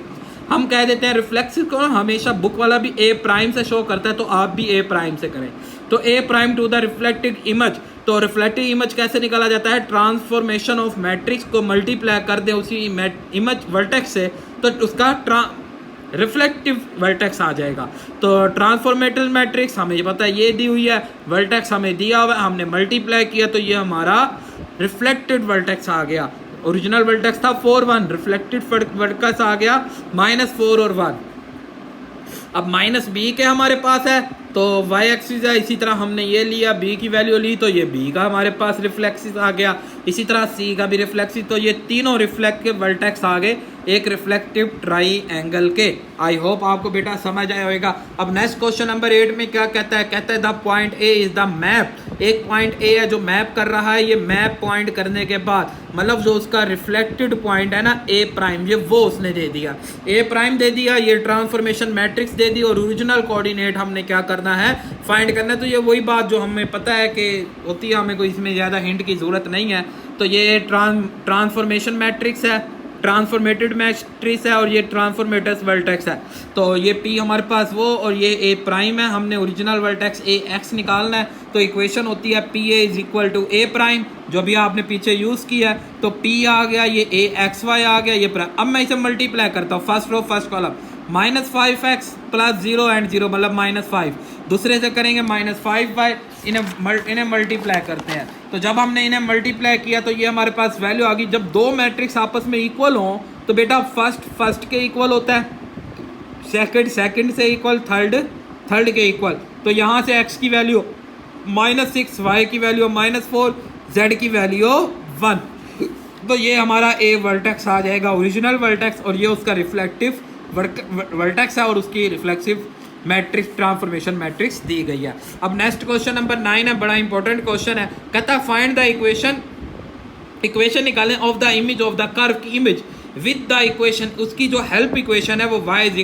हम कह देते हैं रिफ्लेक्सिव को हमेशा बुक वाला भी A प्राइम से शो करता है, तो आप भी A प्राइम से करें। तो A prime to the reflected image, तो रिफ्लेक्टेड इमेज कैसे निकाला जाता है, ट्रांसफॉर्मेशन ऑफ मैट्रिक्स को मल्टीप्लाई कर दे उसी इमेज वर्टेक्स से, तो उसका रिफ्लेक्टिव वर्टेक्स आ जाएगा। तो ट्रांसफॉर्मेटेड मैट्रिक्स हमें ये पता है, ये दी हुई है, वर्टेक्स हमें दिया हुआ है, हमने मल्टीप्लाई किया तो ये हमारा रिफ्लेक्टेड वर्टेक्स आ गया। ओरिजिनल वर्टेक्स था 4 1, रिफ्लेक्टेड वर्टेक्स आ गया -4 और 1। अब -b के हमारे पास है तो y एक्सिस है, इसी तरह हमने ये लिया, b की वैल्यू ली तो ये b का हमारे पास रिफ्लेक्सिव आ गया, इसी तरह c का भी रिफ्लेक्सिव, तो ये तीनों रिफ्लेक्टिव वर्टेक्स आ गए एक रिफ्लेक्टिव ट्राइएंगल के। आई होप आपको बेटा समझ आया होगा। अब नेक्स्ट क्वेश्चन नंबर 8 में क्या कहता है, कहता है the point A is the map. एक पॉइंट ए है जो मैप कर रहा है, ये मैप पॉइंट करने के बाद मतलब जो उसका रिफ्लेक्टेड पॉइंट है ना ए प्राइम, ये वो उसने दे दिया, ए प्राइम दे दिया, ये ट्रांसफॉर्मेशन मैट्रिक्स दे दी और ओरिजिनल कोऑर्डिनेट हमने क्या करना है, फाइंड करना है। तो ये वही बात जो हमें पता है कि होती है, हमें कोई इसमें ज़्यादा हिंट की ज़रूरत नहीं है। तो ये ट्रांसफॉर्मेशन मैट्रिक्स है, ट्रांसफॉर्मेटेड मैट्रिक्स है और ये ट्रांसफॉर्मेटर्स वर्टेक्स है। तो ये P हमारे पास वो और ये A प्राइम है, हमने ओरिजिनल वर्टेक्स A x निकालना है। तो इक्वेशन होती है PA = A प्राइम, जो भी आपने पीछे यूज़ किया है। तो P आ गया, ये AXY आ गया, ये प्राइम। अब मैं इसे मल्टीप्लाई करता हूँ, first row first column, -5x + 0 and 0 मतलब -5, दूसरे से करेंगे -5y, इन्हें मल्टीप्लाई करते हैं। तो जब हमने इन्हें मल्टीप्लाई किया तो ये हमारे पास वैल्यू आ गई। जब दो मैट्रिक्स आपस में इक्वल हों तो बेटा फर्स्ट के इक्वल होता है, सेकंड से इक्वल, थर्ड के इक्वल। तो यहाँ से x की वैल्यू -6, y की वैल्यू -4, z की वैल्यू 1। तो ये हमारा A वर्टेक्स आ जाएगा, ओरिजिनल वर्टेक्स, और ये उसका रिफ्लेक्टिव वर्टेक्स है और उसकी रिफ्लेक्सिव मैट्रिक्स, ट्रांसफॉर्मेशन मैट्रिक्स दी गई है। अब नेक्स्ट क्वेश्चन नंबर 9 है, बड़ा इंपॉर्टेंट क्वेश्चन है। कहता फाइंड द इक्वेशन निकालें of the image of the curve की इमेज विद द इक्वेशन, उसकी जो हेल्प इक्वेशन है वो y =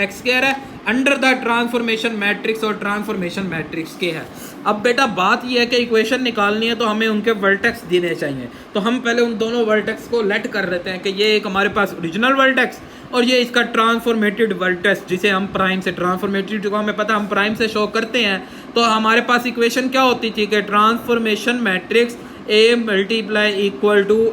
x² है अंडर द ट्रांसफॉर्मेशन मैट्रिक्स और ट्रांसफॉर्मेशन मैट्रिक्स के है। अब बेटा बात ये है कि इक्वेशन निकालनी है तो हमें उनके वर्टेक्स देने चाहिए। तो हम पहले उन दोनों वर्टेक्स को लेट कर लेते हैं कि ये एक हमारे पास ओरिजिनल वर्टेक्स और ये इसका ट्रांसफॉर्मेटेड वर्टेक्स, जिसे हम प्राइम से, ट्रांसफॉर्मेटेड जो हमें पता हम प्राइम से शो करते हैं। तो हमारे पास इक्वेशन क्या होती थी कि ट्रांसफॉर्मेशन मैट्रिक्स A =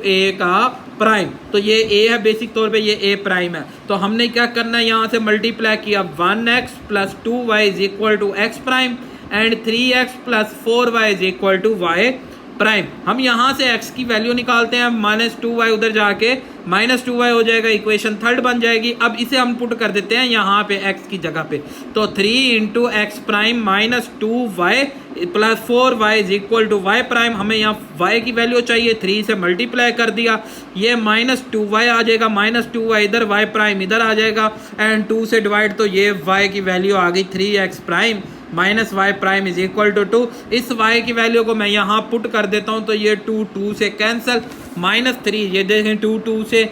A का प्राइम। तो ये A है, बेसिक तौर पे ये A प्राइम है। तो हमने क्या करना है, यहाँ से मल्टीप्लाई किया 1x + 2y = x prime and 3x + 4y = y prime. हम यहाँ से x की वैल्यू निकालते हैं, -2y उधर जाके -2y हो जाएगा, इक्वेशन थर्ड बन जाएगी। अब इसे हम पुट कर देते हैं यहाँ पे x की जगह पे। तो 3 × x prime -2y + 4y = y prime. हमें यहाँ y की वैल्यू चाहिए, 3 से मल्टीप्लाई कर दिया, ये -2y आ जाएगा, -2y इधर, y प्राइम इधर आ जाएगा एंड 2 से डिवाइड, तो ये y की वैल्यू आ गई 3x प्राइम -y प्राइम = 2। इस y की वैल्यू को मैं यहाँ पुट कर देता हूँ, तो ये 2 से कैंसिल, -3 ये देखें 2 से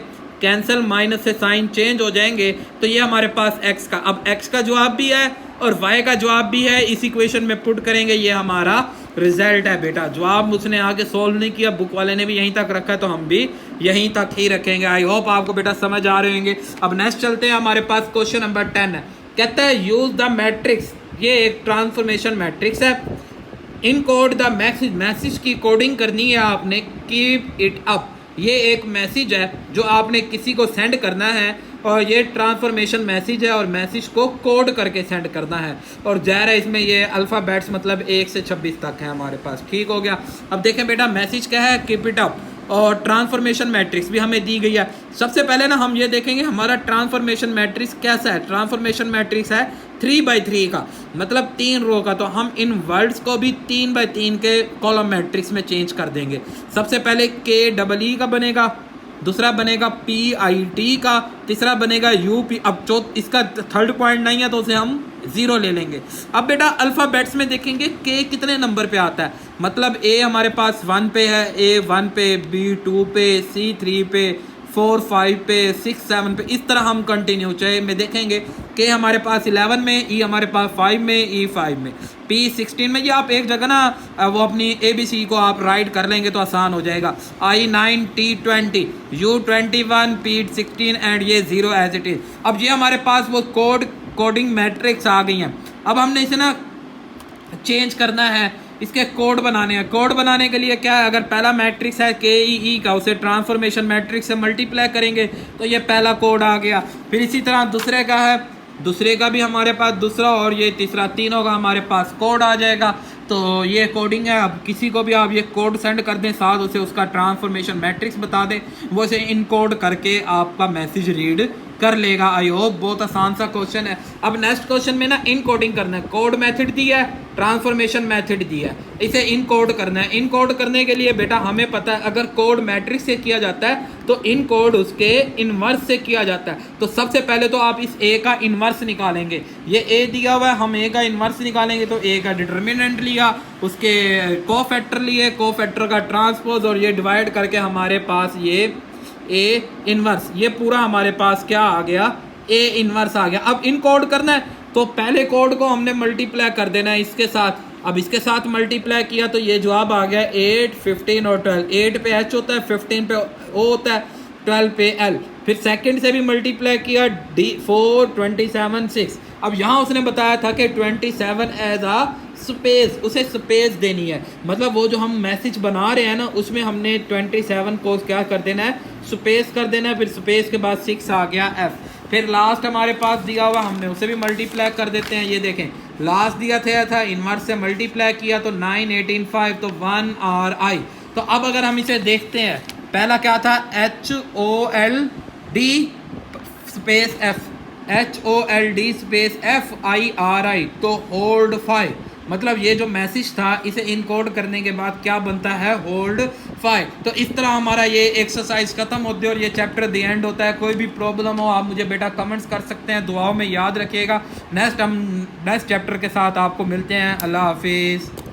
कैंसिल, माइनस से साइन चेंज हो जाएंगे। तो ये हमारे पास x का, अब x का जवाब भी है और y का जवाब भी है, इस इक्वेशन में पुट करेंगे, ये हमारा रिजल्ट है बेटा। जवाब उसने आगे सोल्व नहीं किया, बुक वाले ने भी यहीं तक रखा है तो हम भी यहीं तक ही रखेंगे। आई होप आपको बेटा समझ आ रहे होंगे। अब नेक्स्ट चलते हैं, हमारे पास क्वेश्चन नंबर 10 है। कहता है यूज द मैट्रिक्स, ये एक ट्रांसफॉर्मेशन मैट्रिक्स है, इन कोड द मैसेज की कोडिंग करनी है आपने, कीप इट अप। ये एक मैसेज है जो आपने किसी को सेंड करना है और ये ट्रांसफॉर्मेशन मैसेज है और मैसेज को कोड करके सेंड करना है। और ज़ाहिर है इसमें ये अल्फ़ाबेट्स मतलब 1 से 26 तक है हमारे पास, ठीक हो गया। अब देखें बेटा मैसेज क्या है, कीप इट अप, और ट्रांसफॉर्मेशन मैट्रिक्स भी हमें दी गई है। सबसे पहले ना हम ये देखेंगे हमारा ट्रांसफॉर्मेशन मैट्रिक्स कैसा है। ट्रांसफॉर्मेशन मैट्रिक्स है 3x3 का, मतलब 3 रो का। तो हम इन वर्ड्स को भी 3x3 के कॉलम मैट्रिक्स में चेंज कर देंगे। सबसे पहले KEE का बनेगा, दूसरा बनेगा PIT का, तीसरा बनेगा UP। अब इसका थर्ड पॉइंट नहीं है तो उसे हम 0 ले लेंगे। अब बेटा अल्फ़ाबेट्स में देखेंगे K कितने नंबर पे आता है, मतलब A हमारे पास 1 पे है, A 1 पे, B 2 पे, C 3 पे, 4 5 पे, 6 7 पे, इस तरह हम कंटिन्यू चाहे में देखेंगे। K हमारे पास 11 में, E हमारे पास 5 में, E 5 में, P 16 में। ये आप एक जगह ना वो अपनी ABC को आप राइट कर लेंगे तो आसान हो जाएगा। I 9, T 20, U 21, P 16 and ये 0 एज इट इज़। अब ये हमारे पास वो कोडिंग मैट्रिक्स आ गई हैं। अब हमने इसे ना चेंज करना है, इसके कोड बनाने हैं। कोड बनाने के लिए क्या है, अगर पहला मैट्रिक्स है KEE का, उसे ट्रांसफॉर्मेशन मैट्रिक्स से मल्टीप्लाई करेंगे तो ये पहला कोड आ गया। फिर इसी तरह दूसरे का है, दूसरे का भी हमारे पास दूसरा और ये तीसरा, तीनों का हमारे पास कोड आ जाएगा। तो ये कोडिंग है। अब किसी को भी आप ये कोड सेंड कर दें, साथ उसे उसका ट्रांसफॉर्मेशन मैट्रिक्स बता दें, वो इसे इनकोड करके आपका मैसेज रीड कर लेगा। आई होप बहुत आसान सा क्वेश्चन है। अब नेक्स्ट क्वेश्चन में ना इनकोडिंग करना है। कोड मेथड दिया है, ट्रांसफॉर्मेशन मेथड दिया है, इसे इनकोड करना है। इनकोड करने के लिए बेटा हमें पता है अगर कोड मैट्रिक्स से किया जाता है तो इनकोड उसके इनवर्स से किया जाता है। तो सबसे पहले तो आप इस A का इनवर्स निकालेंगे। ये A दिया हुआ है, हम A का इनवर्स निकालेंगे। तो A का डिटर्मिनेंट लिया, उसके कोफैक्टर लिए, कोफैक्टर का ट्रांसपोज, और ये डिवाइड करके हमारे पास ये A इनवर्स, ये पूरा हमारे पास क्या आ गया, A इनवर्स आ गया। अब इनकोड करना है तो पहले कोड को हमने मल्टीप्लाई कर देना है इसके साथ। अब इसके साथ मल्टीप्लाई किया तो ये जवाब आ गया 8, 15 और 12। 8 पे H होता है, 15 पे O होता है, 12 पे L। फिर सेकंड से भी मल्टीप्लाई किया, D4, 27, 6। अब यहाँ उसने बताया था कि 27 एज आ स्पेस, उसे स्पेस देनी है, मतलब वो जो हम मैसेज बना रहे हैं ना उसमें हमने 27 को क्या कर देना है, स्पेस कर देना है। फिर स्पेस के बाद 6 आ गया F। फिर लास्ट हमारे पास दिया हुआ, हमने उसे भी मल्टीप्लाई कर देते हैं। ये देखें लास्ट दिया था इनवर्स से मल्टीप्लाई किया तो 9 18 5 तो 1 आर आई। तो अब अगर हम इसे देखते हैं, पहला क्या था, HOLD space F, HOLD space FIRI, तो होल्ड 5, मतलब ये जो मैसेज था इसे इनकोड करने के बाद क्या बनता है, होल्ड 5। तो इस तरह हमारा ये एक्सरसाइज खत्म होती है और ये चैप्टर द एंड होता है। कोई भी प्रॉब्लम हो आप मुझे बेटा कमेंट्स कर सकते हैं, दुआओं में याद रखिएगा। नेक्स्ट चैप्टर के साथ आपको मिलते हैं। अल्लाह हाफिज़।